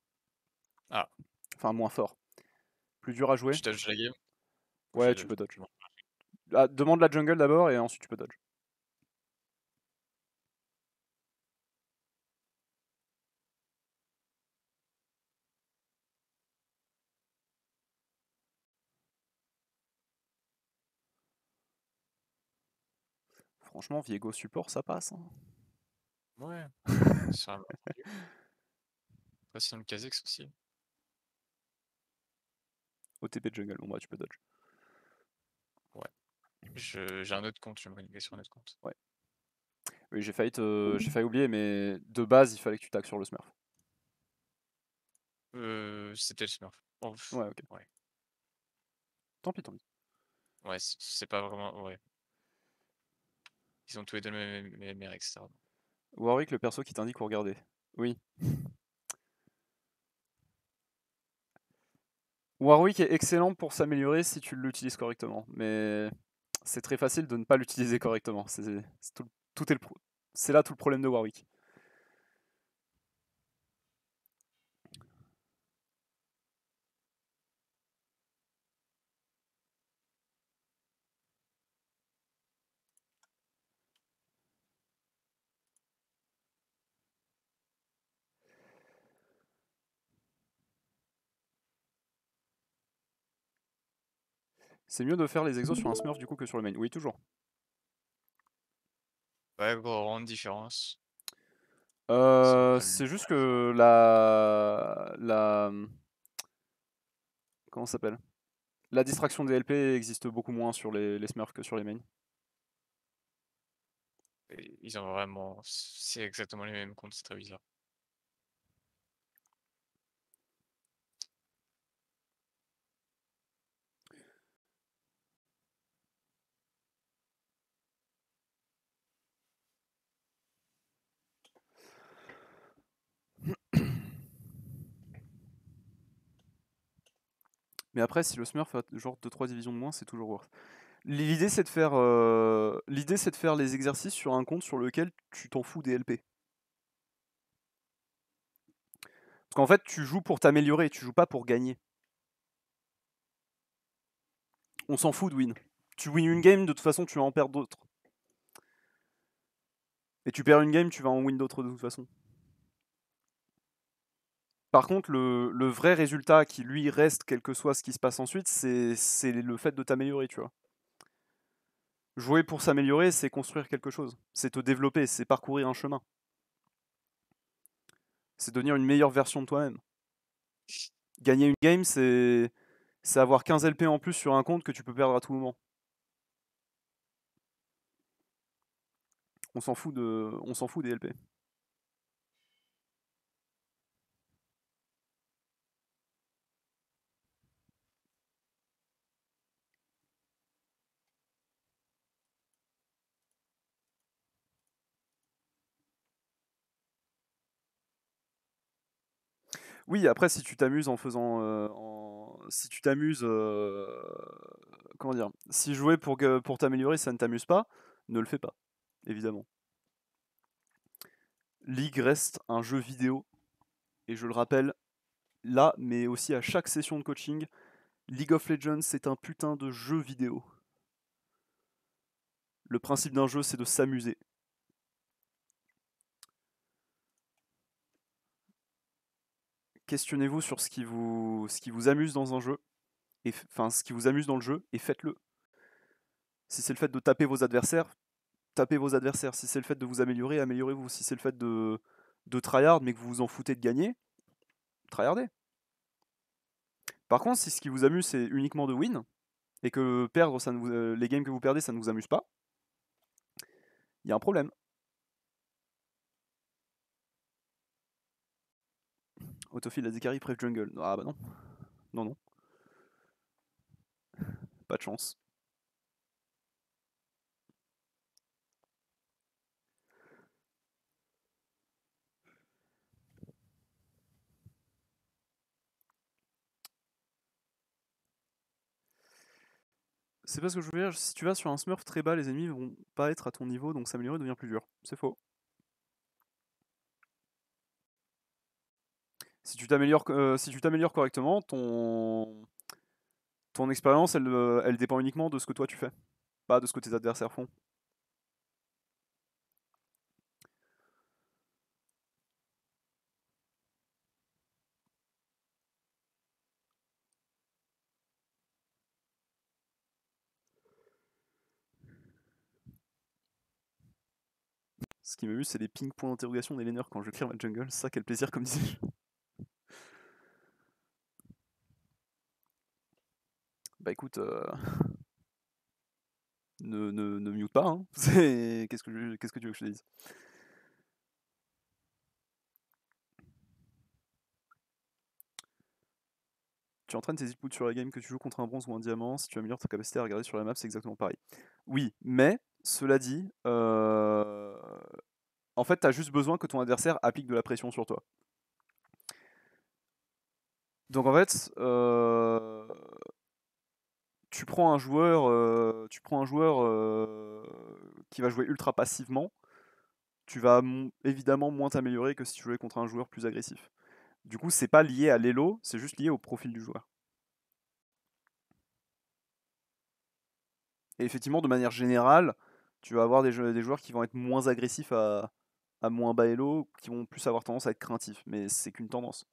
Ah, Enfin, moins fort. Plus dur à jouer. je dodge la game ou je Ouais, la tu dodge? peux dodge. Non. Ah, demande la jungle d'abord et ensuite tu peux dodge. Franchement, Viego support, ça passe, hein. Ouais, sur un après sinon le Kha'Zix aussi. OTP jungle, bon bah tu peux dodge. Ouais. J'ai un autre compte, je vais me renouveler sur un autre compte. Ouais. Oui, j'ai failli oublier, mais de base, il fallait que tu tags sur le smurf. C'était le Smurf. Oh, Ouais, ok. ouais. Tant pis, tant pis. Ouais, c'est pas vraiment ouais. Ils ont tous les 2 le même MR et cetera. Warwick, le perso qui t'indique où regarder. Oui. Warwick est excellent pour s'améliorer si tu l'utilises correctement, mais c'est très facile de ne pas l'utiliser correctement. Tout est c'est là tout le problème de Warwick. C'est mieux de faire les exos sur un smurf du coup que sur le main. Oui, toujours. Ouais, grande différence. C'est à peu près le même. C'est juste que comment ça s'appelle? La distraction des LP existe beaucoup moins sur les smurfs que sur les mains. Et ils ont vraiment c'est exactement les mêmes comptes, c'est très bizarre. Mais après, si le smurf a genre 2-3 divisions de moins, c'est toujours worth. L'idée, c'est de faire les exercices sur un compte sur lequel tu t'en fous des LP. Parce qu'en fait, tu joues pour t'améliorer, tu joues pas pour gagner. On s'en fout de win. Tu win une game, de toute façon, tu vas en perdre d'autres. Et tu perds une game, tu vas en win d'autres de toute façon. Par contre, le vrai résultat qui lui reste, quel que soit ce qui se passe ensuite, c'est le fait de t'améliorer, tu vois. Jouer pour s'améliorer, c'est construire quelque chose. C'est te développer, c'est parcourir un chemin. C'est devenir une meilleure version de toi-même. Gagner une game, c'est avoir 15 LP en plus sur un compte que tu peux perdre à tout moment. On s'en fout des LP. Oui, après, si tu t'amuses en faisant. Si tu t'amuses. Comment dire? Si jouer pour t'améliorer, ça ne t'amuse pas, ne le fais pas, évidemment. League reste un jeu vidéo, et je le rappelle là, mais aussi à chaque session de coaching, League of Legends, c'est un putain de jeu vidéo. Le principe d'un jeu, c'est de s'amuser. Questionnez-vous sur ce qui vous amuse dans un jeu, enfin ce qui vous amuse dans le jeu, et faites-le. Si c'est le fait de taper vos adversaires, tapez vos adversaires. Si c'est le fait de vous améliorer, améliorez-vous. Si c'est le fait de tryhard mais que vous vous en foutez de gagner, tryhardez. Par contre, si ce qui vous amuse c'est uniquement de win, et que perdre, les games que vous perdez, ça ne vous amuse pas, il y a un problème. Autofill a Zekari pref jungle. Ah bah non. Non, non. Pas de chance. C'est pas ce que je veux dire. Si tu vas sur un smurf très bas, les ennemis vont pas être à ton niveau, donc s'améliorer devient plus dur. C'est faux. Si tu t'améliores correctement, ton expérience, elle dépend uniquement de ce que toi tu fais, pas de ce que tes adversaires font. Ce qui m'amuse, c'est les ping points d'interrogation des laners quand je clear ma jungle. Ça, quel plaisir, comme disais-je. Bah écoute, ne mute pas, hein. Qu'est-ce que tu veux que je te dise? Tu entraînes tes inputs sur la game que tu joues contre un bronze ou un diamant. Si tu améliores ta capacité à regarder sur la map, c'est exactement pareil. Oui, mais, cela dit, en fait, t'as juste besoin que ton adversaire applique de la pression sur toi. Donc en fait, tu prends un joueur, qui va jouer ultra passivement, tu vas évidemment moins t'améliorer que si tu jouais contre un joueur plus agressif. Du coup, c'est pas lié à l'elo, c'est juste lié au profil du joueur. Et effectivement, de manière générale, tu vas avoir des joueurs qui vont être moins agressifs à moins bas elo, qui vont plus avoir tendance à être craintifs, mais c'est qu'une tendance.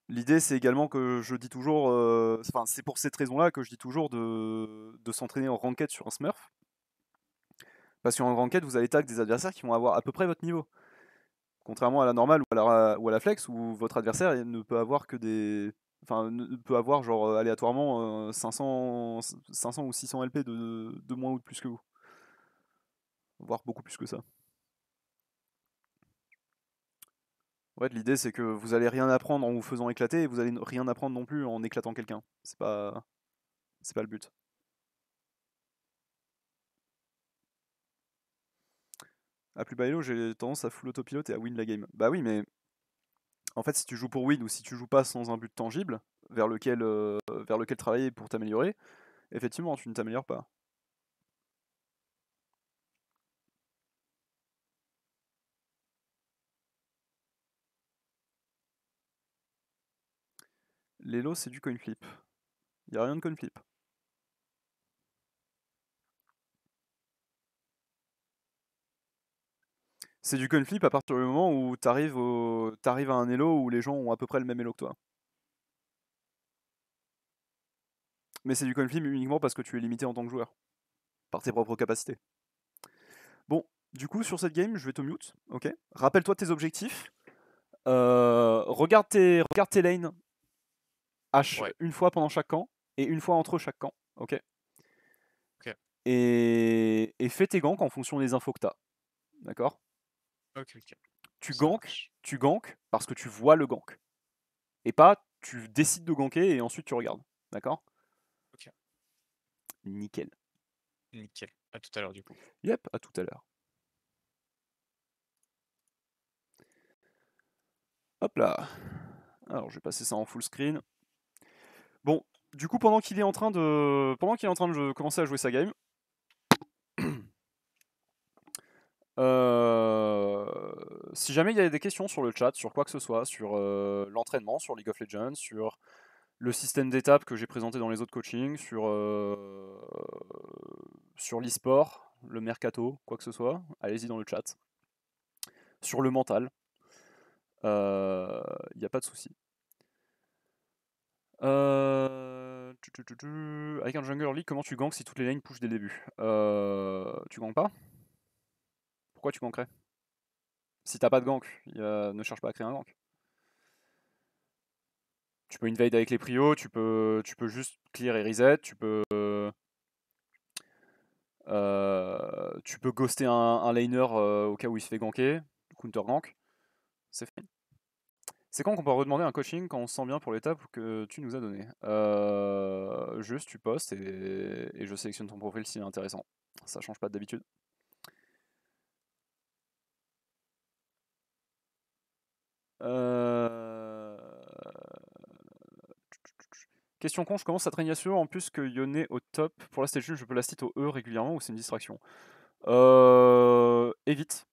L'idée, c'est également que je dis toujours, enfin, c'est pour cette raison-là que je dis toujours de s'entraîner en ranked sur un smurf. Parce qu'en ranked, vous allez tag des adversaires qui vont avoir à peu près votre niveau. Contrairement à la normale ou à la flex, où votre adversaire ne peut avoir que des. Enfin, ne peut avoir genre aléatoirement 500 ou 600 LP de moins ou de plus que vous. Voire beaucoup plus que ça. En fait, l'idée c'est que vous allez rien apprendre en vous faisant éclater et vous allez rien apprendre non plus en éclatant quelqu'un. C'est pas le but. À plus bas elo, j'ai tendance à full autopilote et à win la game. Bah oui, mais en fait, si tu joues pour win ou si tu joues pas sans un but tangible vers lequel travailler pour t'améliorer, effectivement, tu ne t'améliores pas. L'elo, c'est du coin flip. Y a rien de coin flip. C'est du coin flip à partir du moment où t'arrives à un elo où les gens ont à peu près le même elo que toi. Mais c'est du coin flip uniquement parce que tu es limité en tant que joueur, par tes propres capacités. Bon, du coup, sur cette game, je vais te mute, ok? Rappelle-toi tes objectifs. Regarde tes lanes Ouais, une fois pendant chaque camp et une fois entre chaque camp, ok? ok, Et fais tes ganks en fonction des infos que t'as, d'accord? ok, ok. Tu Ça ganks, marche. tu ganks parce que tu vois le gank. Et pas tu décides de ganker et ensuite tu regardes, d'accord? Ok, Nickel. nickel. À tout à l'heure du coup. Yep, à tout à l'heure. Hop là. Alors je vais passer ça en full screen. Bon, du coup pendant qu'il est en train de commencer à jouer sa game, euh, si jamais il y a des questions sur le chat, sur quoi que ce soit, sur l'entraînement, sur League of Legends, sur le système d'étapes que j'ai présenté dans les autres coachings, sur l'e-sport, le mercato, quoi que ce soit, allez-y dans le chat. Sur le mental, il n'y a pas de souci. Avec un jungle early, comment tu ganks si toutes les lanes push dès le début? Tu ganks pas? Pourquoi tu gankerais? Si t'as pas de gank, ne cherche pas à créer un gank. Tu peux invade avec les prios, tu peux juste clear et reset, tu peux ghoster un laner au cas où il se fait ganker, counter gank, c'est fait. C'est quand qu'on peut redemander un coaching quand on se sent bien pour l'étape que tu nous as donné? Juste tu postes et je sélectionne ton profil s'il est intéressant. Ça change pas d'habitude. Euh... Question con, je commence à traîner Yasuo en plus que Yone au top. Pour la stage 1, je peux la stit au E régulièrement ou c'est une distraction? Évite,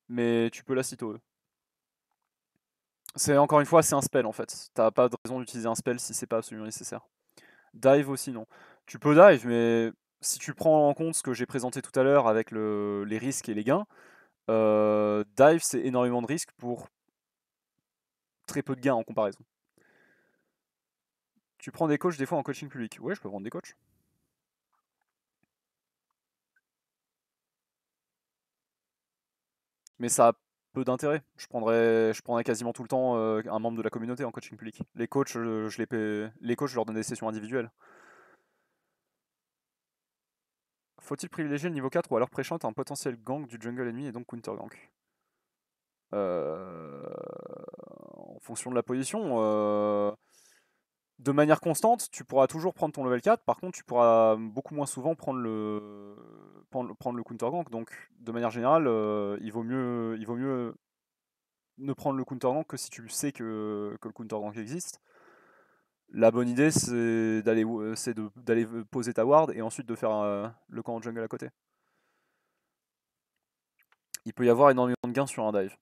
mais tu peux la stit au E. C'est encore une fois, c'est un spell en fait. T'as pas de raison d'utiliser un spell si c'est pas absolument nécessaire. Dive aussi, non. Tu peux dive, mais si tu prends en compte ce que j'ai présenté tout à l'heure avec les risques et les gains, dive c'est énormément de risques pour très peu de gains en comparaison. Tu prends des coachs des fois en coaching public. Ouais, je peux prendre des coachs. Mais ça a peu d'intérêt. Je prendrais quasiment tout le temps un membre de la communauté en coaching public. Les coachs, les coachs, je leur donne des sessions individuelles. Faut-il privilégier le niveau 4 ou alors pré-shot un potentiel gank du jungle ennemi et donc counter gank? Euh, En fonction de la position, de manière constante, tu pourras toujours prendre ton level 4. Par contre, tu pourras beaucoup moins souvent prendre le counter gank. Donc, de manière générale, il vaut mieux ne prendre le counter gank que si tu sais que le counter gank existe. La bonne idée, c'est d'aller poser ta ward et ensuite de faire le camp en jungle à côté. Il peut y avoir énormément de gains sur un dive.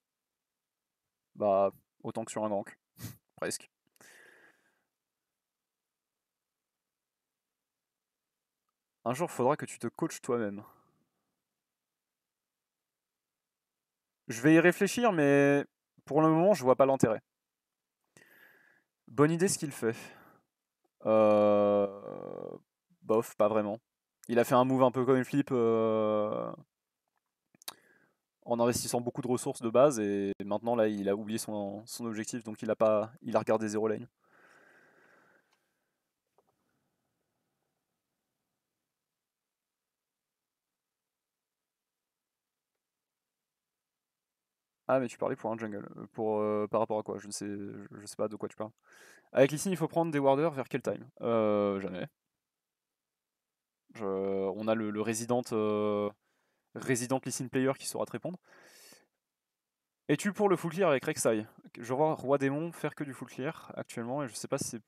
Bah, autant que sur un gank, presque. Un jour, faudra que tu te coaches toi-même. Je vais y réfléchir, mais pour le moment, je vois pas l'intérêt. Bonne idée ce qu'il fait. Euh... Bof, pas vraiment. Il a fait un move un peu comme une flip en investissant beaucoup de ressources de base et maintenant là il a oublié son objectif donc il a regardé zéro lane. Ah mais tu parlais pour un jungle. Par rapport à quoi? Je sais pas de quoi tu parles. Avec Lee Sin, il faut prendre des warders vers quel time? Jamais. On a le Resident Lee Sin player qui saura te répondre. Es-tu pour le full clear avec Rek'Sai? Je vois Roi Démon faire que du full clear actuellement et je sais pas si c'est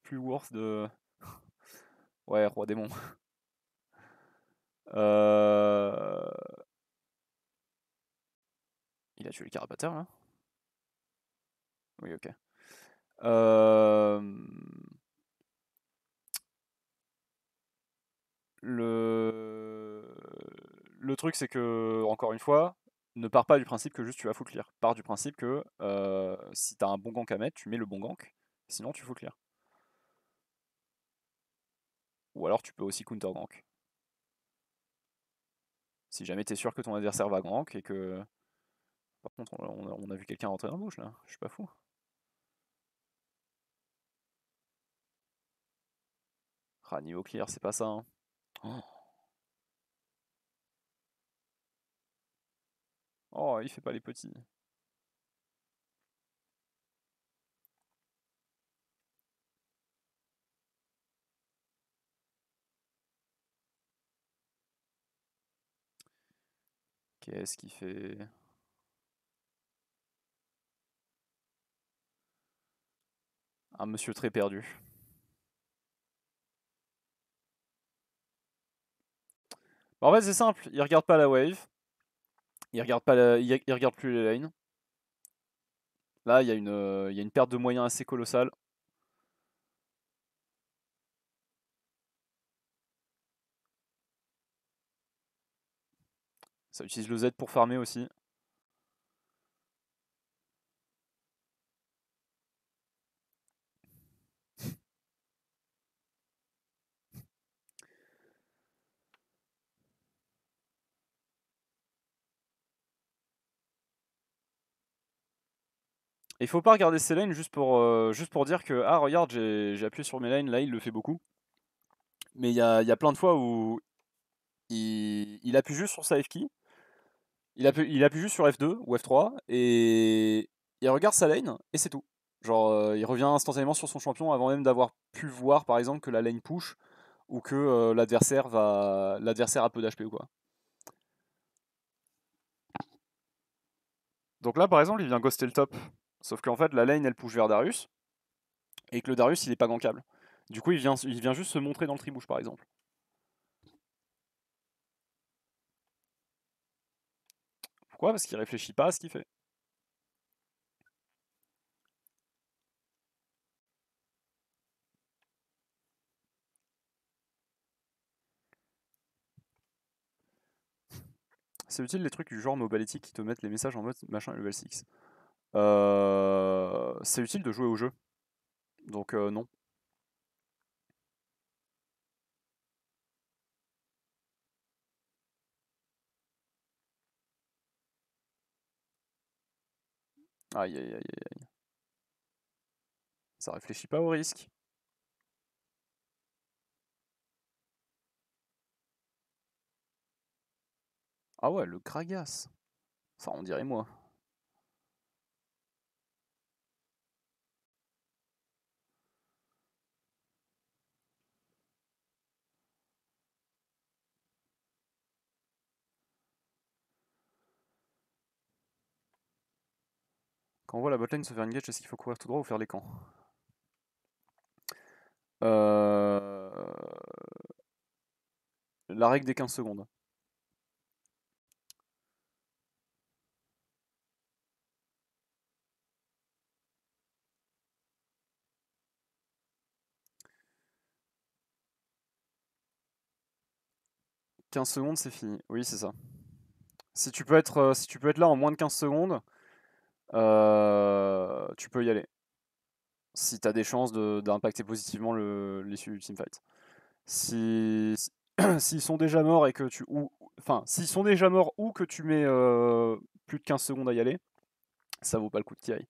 plus worth de. Ouais, Roi Démon. Euh... Il a tué le carapateur là? Oui, ok. Euh... Le... le truc c'est que, encore une fois, ne pars pas du principe que juste tu vas full clear. Pars du principe que si t'as un bon gank à mettre, tu mets le bon gank, sinon tu full clear. Ou alors tu peux aussi counter gank. Si jamais t'es sûr que ton adversaire va gank et que. Par contre, on a vu quelqu'un rentrer dans la bouche là, je suis pas fou. Ah, niveau clear, c'est pas ça. Hein. Oh. Oh, il fait pas les petits. Qu'est-ce qu'il fait? Un monsieur très perdu. Bah, en fait, c'est simple, il regarde pas la wave, il regarde, pas il regarde plus les lanes. Là, il y a une perte de moyens assez colossale. Ça utilise le Z pour farmer aussi. Et il faut pas regarder ces lanes juste pour dire que ah regarde j'ai appuyé sur mes lanes, là il le fait beaucoup. Mais il y a plein de fois où il appuie juste sur sa F-key, il appuie juste sur F2 ou F3 et il regarde sa lane et c'est tout. Genre il revient instantanément sur son champion avant même d'avoir pu voir par exemple que la lane push ou que l'adversaire a peu d'HP ou quoi. Donc là par exemple il vient ghoster le top. Sauf qu'en fait la lane elle push vers Darius et que le Darius il est pas gankable. Du coup il vient juste se montrer dans le tribouche par exemple. Pourquoi? Parce qu'il réfléchit pas à ce qu'il fait. C'est utile les trucs du genre Mobility qui te mettent les messages en mode machin level 6. C'est utile de jouer au jeu. Donc non. Aïe aïe aïe aïe. Ça réfléchit pas au risque. Ah ouais, le Gragas. Enfin, on dirait moi. Quand on voit la botlane se faire engage, est-ce qu'il faut courir tout droit ou faire les camps? euh... La règle des 15 secondes. 15 secondes, c'est fini. Oui, c'est ça. Si tu peux être là en moins de 15 secondes, tu peux y aller. Si tu as des chances d'impacter positivement l'issue du teamfight. Si, s'ils sont déjà morts et que tu. Enfin, s'ils sont déjà morts ou que tu mets plus de 15 secondes à y aller, ça vaut pas le coup de t'y aille.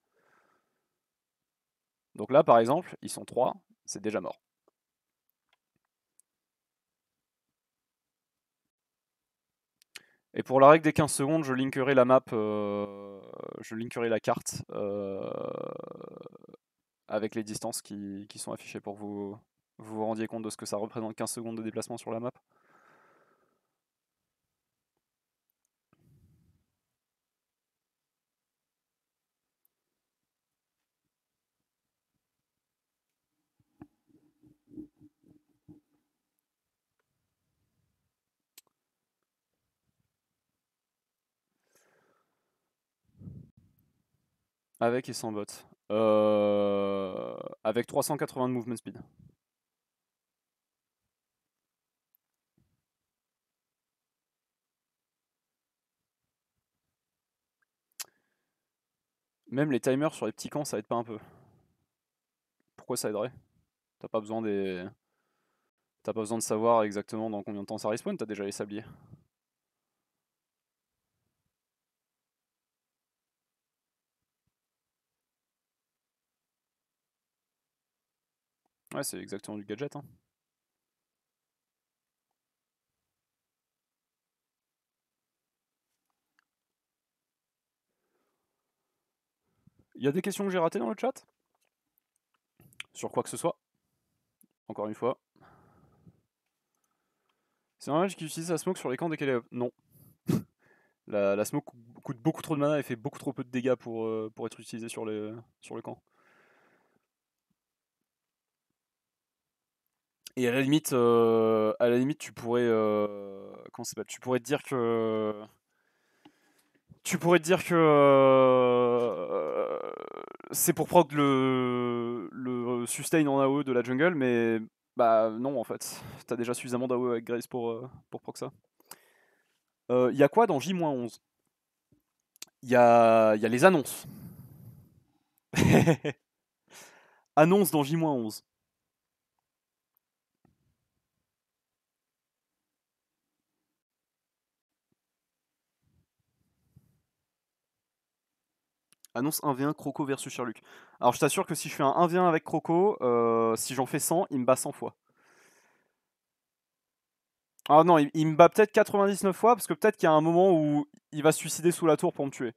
Donc là, par exemple, ils sont 3, c'est déjà mort. Et pour la règle des 15 secondes, je linkerai la map, je linkerai la carte avec les distances qui sont affichées pour vous rendiez compte de ce que ça représente 15 secondes de déplacement sur la map. Avec et sans bot. Avec 380 de movement speed. Même les timers sur les petits camps, ça aide pas un peu. Pourquoi ça aiderait? T'as pas besoin des. T'as pas besoin de savoir exactement dans combien de temps ça respawn, t'as déjà les sabliers. Ouais, c'est exactement du gadget. Hein. Il y a des questions que j'ai ratées dans le chat? Sur quoi que ce soit? Encore une fois. C'est un match qui utilise la smoke sur les camps dès qu'elle est up. Non. La smoke coûte beaucoup trop de mana et fait beaucoup trop peu de dégâts pour être utilisée sur le camp. Et à la limite, tu pourrais, comment ça s'appelle? Tu pourrais te dire que c'est pour proc le sustain en AOE de la jungle, mais bah non en fait. T'as déjà suffisamment d'AOE avec Grace pour proc ça. Il y a quoi dans J-11? Il y a les annonces. Annonce dans J-11. Annonce 1v1 Croco versus Sherlock. Alors je t'assure que si je fais un 1v1 avec Croco, si j'en fais 100, il me bat 100 fois. Ah non, il me bat peut-être 99 fois, parce que peut-être qu'il y a un moment où il va se suicider sous la tour pour me tuer.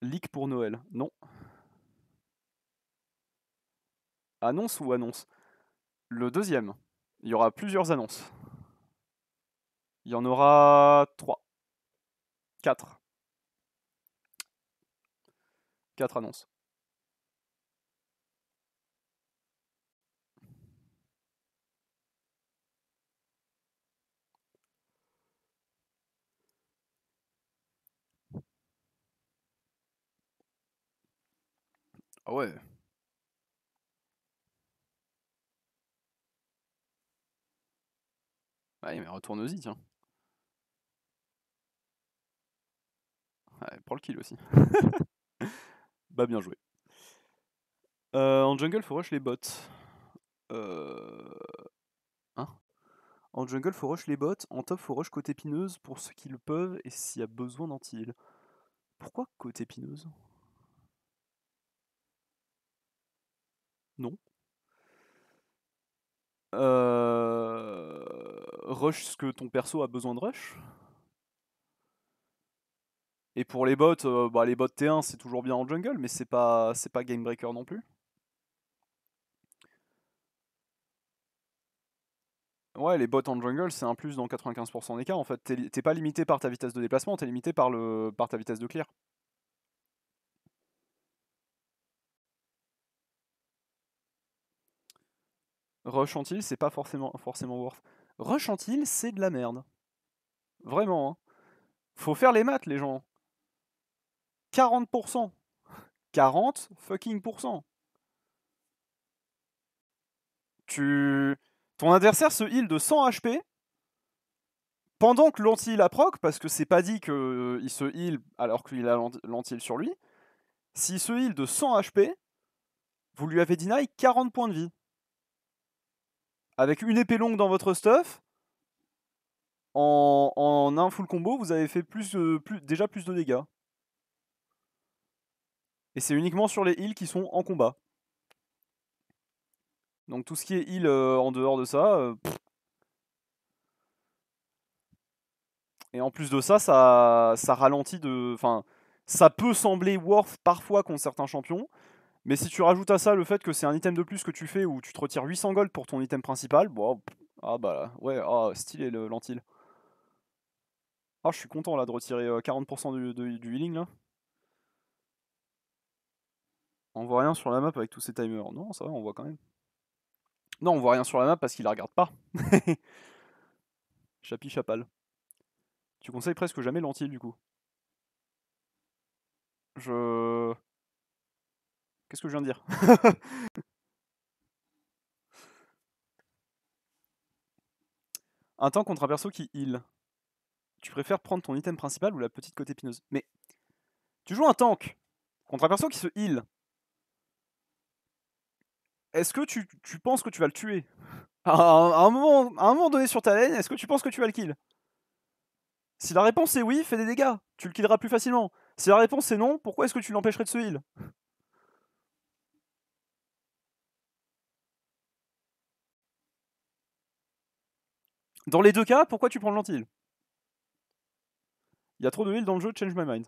Leak pour Noël. Non. Annonce ou annonce? Le deuxième. Il y aura plusieurs annonces. Il y en aura 3. 4. 4 annonces. Ah ouais. Ouais, mais retourne-y, tiens. Ouais, prends le kill aussi. Bah bien joué. En jungle, faut rush les bots. Hein? En jungle, faut rush les bots. En top, faut rush côté pineuse pour ceux qui le peuvent et s'il y a besoin d'anti-heal. Pourquoi côté pineuse? Non. Rush ce que ton perso a besoin de rush. Et pour les bots, bah les bots T1 c'est toujours bien en jungle, mais c'est pas game breaker non plus. Ouais, les bots en jungle c'est un plus dans 95% des cas en fait. T'es pas limité par ta vitesse de déplacement, t'es limité par ta vitesse de clear. Rush en heal c'est pas forcément worth. Rush en heal c'est de la merde. Vraiment. Hein. Faut faire les maths les gens. 40%. 40 fucking %. Ton adversaire se heal de 100 HP pendant que l'anti-heal a proc, parce que c'est pas dit qu'il se heal alors qu'il a l'anti-heal sur lui. S'il se heal de 100 HP, vous lui avez deny 40 points de vie. Avec une épée longue dans votre stuff, en un full combo, vous avez fait déjà plus de dégâts. Et c'est uniquement sur les heals qui sont en combat. Donc tout ce qui est heal en dehors de ça, et en plus de ça, ça ralentit de. Enfin, ça peut sembler worth parfois contre certains champions, mais si tu rajoutes à ça le fait que c'est un item de plus que tu fais où tu te retires 800 gold pour ton item principal, bon, ah bah ouais, ah, stylé le lentil. Ah, je suis content là de retirer 40% du healing là. On voit rien sur la map avec tous ces timers. Non, ça va, on voit quand même. Non, on voit rien sur la map parce qu'il la regarde pas. Chapi chapal. Tu conseilles presque jamais lentil du coup. Je. Qu'est-ce que je viens de dire? Un tank contre un perso qui heal. Tu préfères prendre ton item principal ou la petite côté pineuse? Mais tu joues un tank contre un perso qui se heal. Est-ce que tu penses que tu vas le tuer? À un moment donné sur ta lane, est-ce que tu penses que tu vas le kill? Si la réponse est oui, fais des dégâts. Tu le killeras plus facilement. Si la réponse est non, pourquoi est-ce que tu l'empêcherais de se heal? Dans les deux cas, pourquoi tu prends le lentil? Il y a trop de heal dans le jeu, change my mind.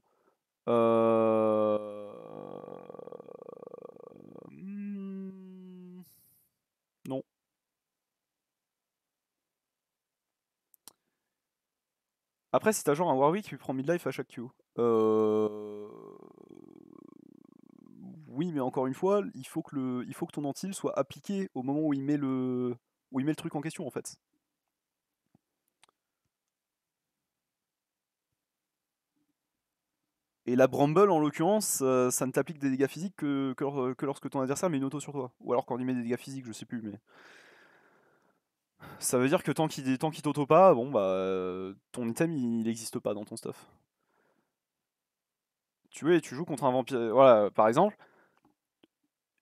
Non. Après, si t'as genre un Warwick qui prend midlife à chaque Q. Oui, mais encore une fois, il faut que ton anti soit appliqué au moment où il met le truc en question en fait. Et la Bramble, en l'occurrence, ça ne t'applique des dégâts physiques que lorsque ton adversaire met une auto sur toi. Ou alors quand il met des dégâts physiques, je sais plus, mais. Ça veut dire que tant qu'il t'auto pas, bon bah ton item il existe pas dans ton stuff. Tu joues contre un vampire. Voilà, par exemple,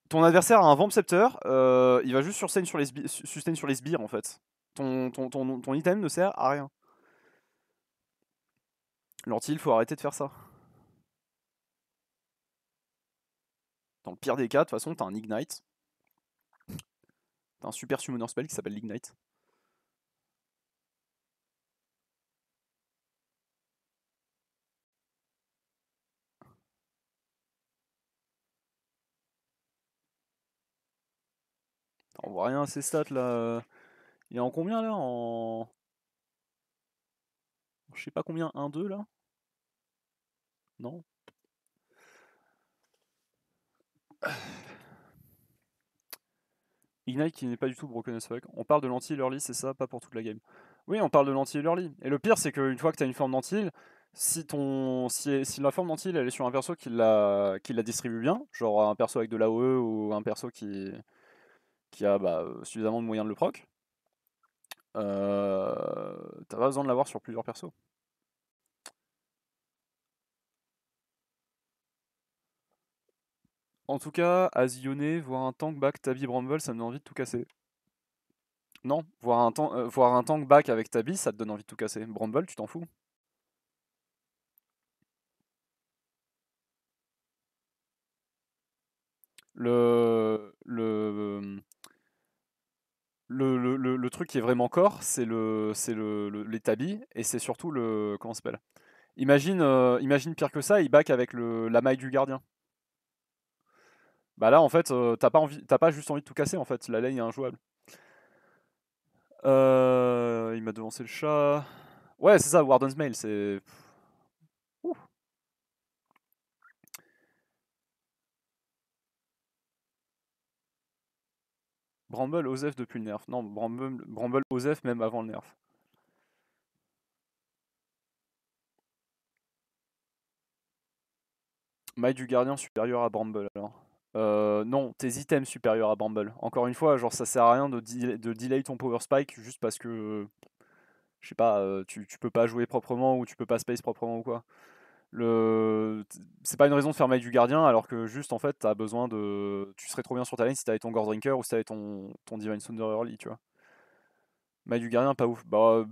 ton adversaire a un Vamp Scepter, il va juste sustain sur les sbires en fait. Ton item ne sert à rien. L'anti, il faut arrêter de faire ça. Dans le pire des cas, de toute façon, t'as un Ignite. T'as un super summoner spell qui s'appelle l'Ignite. On voit rien à ses stats là. Il est en combien là? En. Je sais pas combien, 1-2 là? Non? Ignite qui n'est pas du tout broken as fuck. On parle de l'anti-early, c'est ça, pas pour toute la game. Oui, on parle de l'anti-early. Et le pire, c'est qu'une fois que tu as une forme d'anti, si la forme d'anti elle est sur un perso qui la distribue bien, genre un perso avec de l'AOE ou un perso qui a suffisamment de moyens de le proc, t'as pas besoin de l'avoir sur plusieurs persos. En tout cas, à Zionne, voir un tank back Tabi Bramble, ça me donne envie de tout casser. Non, voir un tank back avec Tabi, ça te donne envie de tout casser. Bramble, tu t'en fous. Le, le, le truc qui est vraiment core, les tabis, et c'est surtout le. Comment ça s'appelle? Imagine pire que ça, il back avec la maille du gardien. Bah là, en fait, t'as pas juste envie de tout casser, en fait. La lane est injouable. Il m'a devancé le chat. Ouais, c'est ça, Warden's Mail, c'est. Ouh. Bramble Osef depuis le nerf. Non, Bramble Osef même avant le nerf. Maille du gardien supérieur à Bramble alors. Non, tes items supérieurs à Bramble. Encore une fois, genre ça sert à rien de delay ton power spike juste parce que je sais pas, tu peux pas jouer proprement ou tu peux pas space proprement ou quoi. C'est pas une raison de faire maille du gardien alors que juste en fait t'as besoin de. Tu serais trop bien sur ta lane si t'avais ton Gore Drinker ou si t'avais ton Divine Thunder early, tu vois. Maille du gardien, pas ouf. Bah,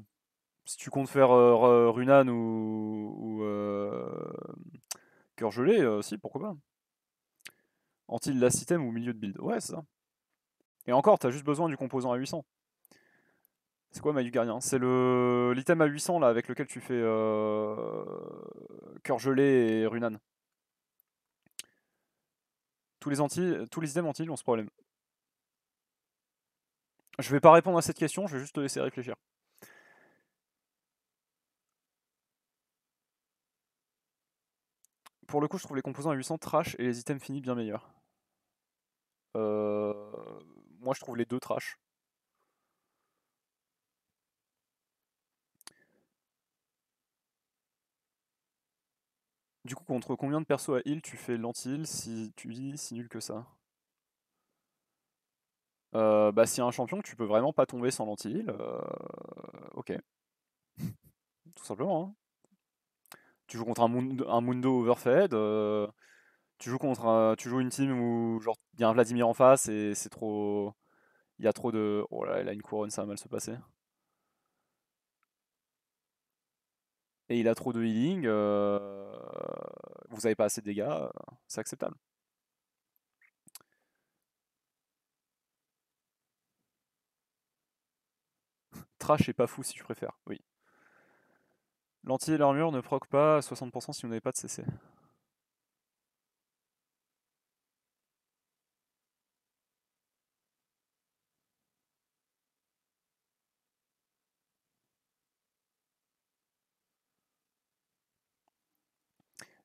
si tu comptes faire Runan ou Cœur gelé, si, pourquoi pas. Anti-last item ou milieu de build. Ouais, c'est ça. Et encore, t'as juste besoin du composant à 800. C'est quoi Maille du gardien? C'est l'item à 800 là avec lequel tu fais Cœur gelé et Runan. Tous les items anti ont ce problème. Je vais pas répondre à cette question, je vais juste te laisser réfléchir. Pour le coup, je trouve les composants à 800 trash et les items finis bien meilleurs. Euh, Moi, je trouve les deux trash. Du coup, contre combien de persos à heal tu fais l'anti-heal si tu dis si nul que ça? Bah, s'il y a un champion que tu peux vraiment pas tomber sans l'anti-heal, ok, tout simplement, hein. Tu joues contre un Mundo overfed, tu joues une team où genre il y a un Vladimir en face et c'est trop. Il y a trop de. Oh là, elle a une couronne, ça va mal se passer. Et il a trop de healing, vous avez pas assez de dégâts, c'est acceptable. Trash et pas fou si tu préfères, oui. L'anti et l'armure ne proc pas à 60% si vous n'avez pas de CC.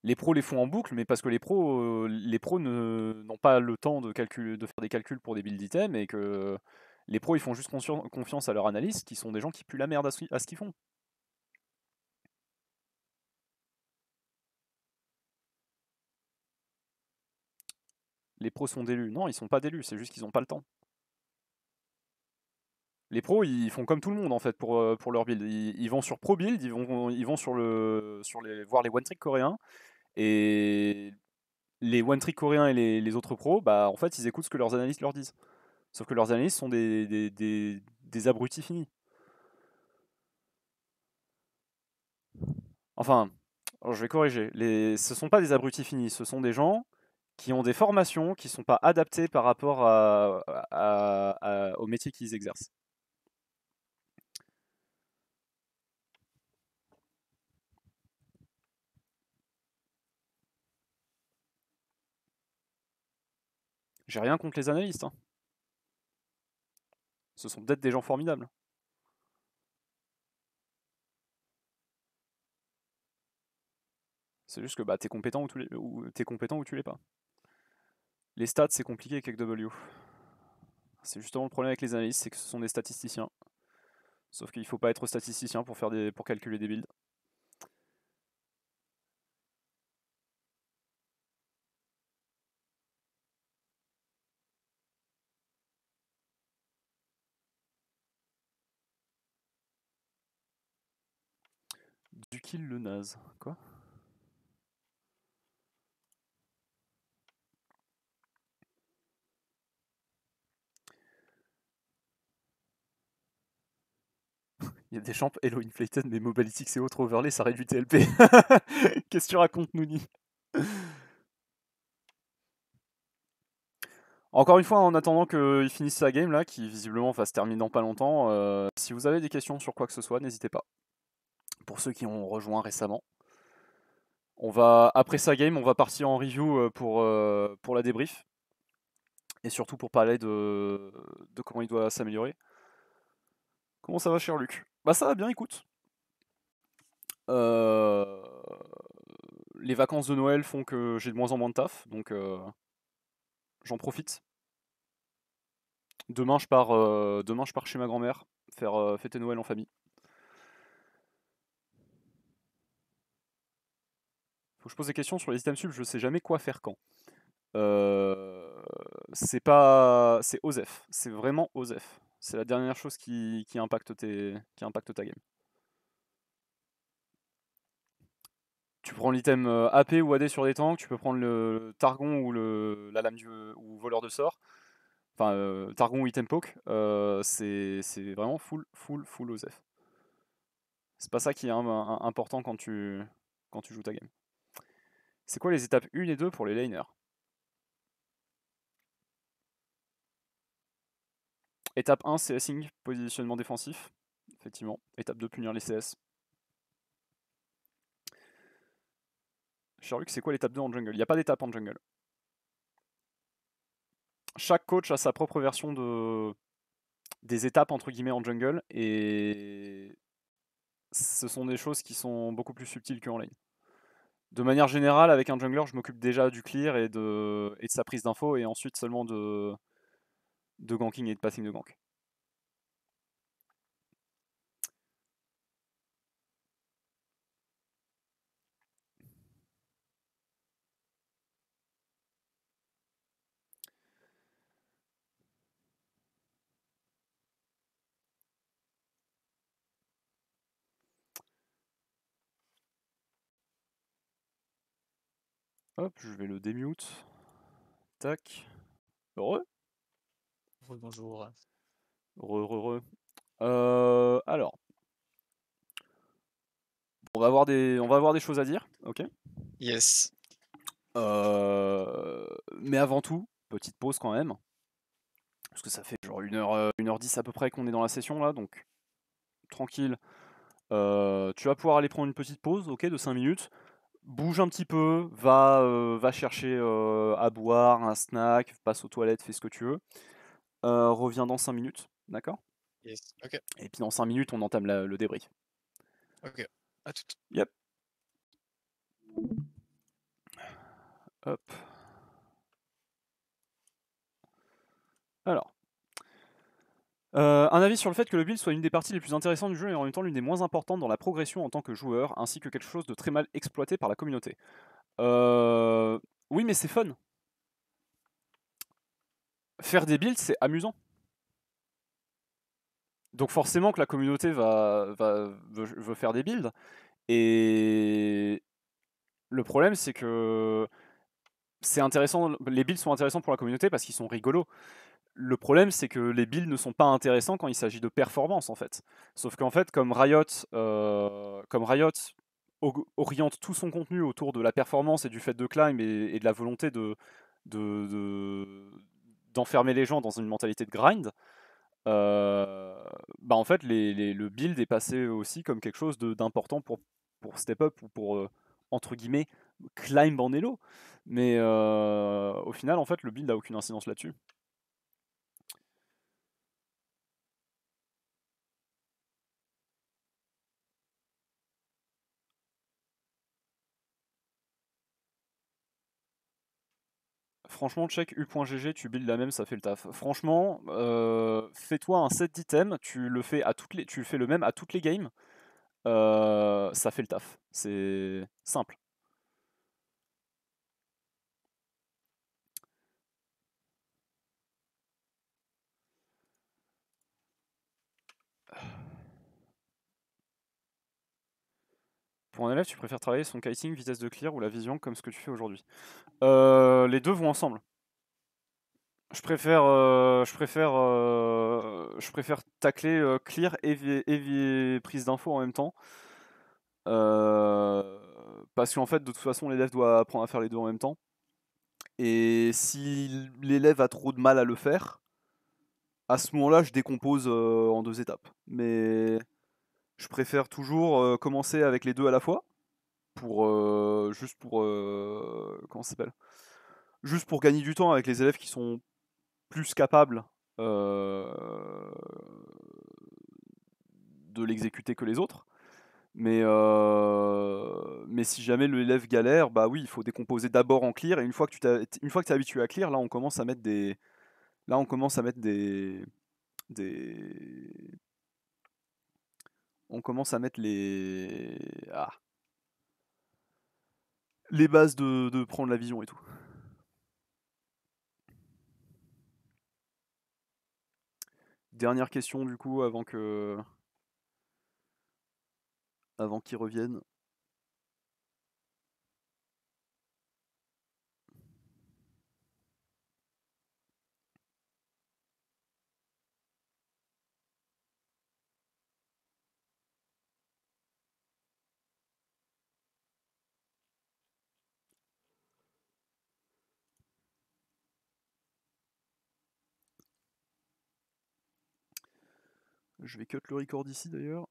Les pros les font en boucle, mais parce que les pros n'ont pas le temps de faire des calculs pour des builds d'items et que les pros ils font juste confiance à leur analyse, qui sont des gens qui puent la merde à ce qu'ils font. Les pros sont d'élus. Non, ils sont pas d'élus, c'est juste qu'ils ont pas le temps. Les pros, ils font comme tout le monde en fait pour leur build. Ils vont sur Pro Build, ils vont voir les one trick coréens et les one trick coréens et les autres pros, bah en fait ils écoutent ce que leurs analystes leur disent. Sauf que leurs analystes sont des abrutis finis. Enfin, alors, je vais corriger. Ce sont pas des abrutis finis, ce sont des gens qui ont des formations qui sont pas adaptées par rapport au métier qu'ils exercent. J'ai rien contre les analystes, hein. Ce sont peut-être des gens formidables. C'est juste que bah, t'es compétent t'es compétent ou tu l'es pas. Les stats, c'est compliqué avec W. C'est justement le problème avec les analystes, c'est que ce sont des statisticiens. Sauf qu'il faut pas être statisticien pour calculer des builds. Du kill le naze. Quoi? Il y a des champs Hello Inflated, mais Mobalytics et autres overlay, ça réduit TLP. Qu'est-ce que tu racontes, Nouni? Encore une fois, en attendant qu'il finisse sa game là, qui visiblement va se terminer dans pas longtemps, si vous avez des questions sur quoi que ce soit, n'hésitez pas. Pour ceux qui ont rejoint récemment. Après sa game, on va partir en review pour la débrief. Et surtout pour parler de comment il doit s'améliorer. Comment ça va, cher Luc? Bah ça va bien, écoute. Euh, Les vacances de Noël font que j'ai de moins en moins de taf, donc j'en profite. Demain, je pars chez ma grand-mère faire fêter Noël en famille. Faut que je pose des questions sur les items sub, je sais jamais quoi faire quand. C'est pas. C'est OSEF. C'est vraiment OSEF. C'est la dernière chose qui impacte ta game. Tu prends l'item AP ou AD sur des tanks, tu peux prendre le Targon ou la lame ou voleur de sort. Enfin, Targon ou item poke. C'est vraiment full OSEF. C'est pas ça qui est important quand tu joues ta game. C'est quoi les étapes 1 et 2 pour les laners? Étape 1, CSing, positionnement défensif. Effectivement. Étape 2, punir les CS. Sherlock, c'est quoi l'étape 2 en jungle? Il n'y a pas d'étape en jungle. Chaque coach a sa propre version des étapes entre guillemets en jungle et ce sont des choses qui sont beaucoup plus subtiles qu'en lane. De manière générale, avec un jungler, je m'occupe déjà du clear et de sa prise d'infos et ensuite seulement de ganking et de passing de gank. Hop, je vais le démute. Tac. Heureux. Bonjour. Heureux. Alors, on va avoir des choses à dire, ok. Yes. Mais avant tout, petite pause quand même. Parce que ça fait genre 1h10 à peu près qu'on est dans la session là, donc tranquille. Tu vas pouvoir aller prendre une petite pause, ok, de 5 minutes. Bouge un petit peu, va chercher à boire, un snack, passe aux toilettes, fais ce que tu veux. Reviens dans 5 minutes, d'accord? Yes. Ok. Et puis dans 5 minutes, on entame le débrief. Ok. À tout. Yep. Hop. Alors. Un avis sur le fait que le build soit une des parties les plus intéressantes du jeu et en même temps l'une des moins importantes dans la progression en tant que joueur, ainsi que quelque chose de très mal exploité par la communauté. Oui, mais c'est fun. Faire des builds, c'est amusant. Donc forcément que la communauté veut faire des builds. Et le problème, c'est que c'est intéressant. Les builds sont intéressants pour la communauté parce qu'ils sont rigolos. Le problème, c'est que les builds ne sont pas intéressants quand il s'agit de performance, en fait. Sauf qu'en fait, comme Riot oriente tout son contenu autour de la performance et du fait de climb et de la volonté de- de- d'enfermer les gens dans une mentalité de grind, euh, bah en fait, le build est passé aussi comme quelque chose d'important pour step up ou pour, entre guillemets, climb en elo. Mais au final, en fait, le build a aucune incidence là-dessus. Franchement, check u.gg, tu builds la même, ça fait le taf. Franchement, fais-toi un set d'items, tu fais le même à toutes les games, ça fait le taf. C'est simple. Pour un élève, tu préfères travailler son kiting, vitesse de clear ou la vision comme ce que tu fais aujourd'hui? Les deux vont ensemble. Je préfère tacler clear et prise d'infos en même temps. Euh, Parce qu'en fait, de toute façon, l'élève doit apprendre à faire les deux en même temps. Et si l'élève a trop de mal à le faire, à ce moment-là, je décompose en deux étapes. Mais je préfère toujours commencer avec les deux à la fois, juste pour comment ça s'appelle? Juste pour gagner du temps avec les élèves qui sont plus capables euh, de l'exécuter que les autres. Mais si jamais l'élève galère, bah oui, il faut décomposer d'abord en clear. Et une fois que tu es habitué à clear, là on commence à mettre des on commence à mettre les bases de prendre la vision et tout. Dernière question du coup avant qu'ils reviennent. Je vais cut le record ici d'ailleurs.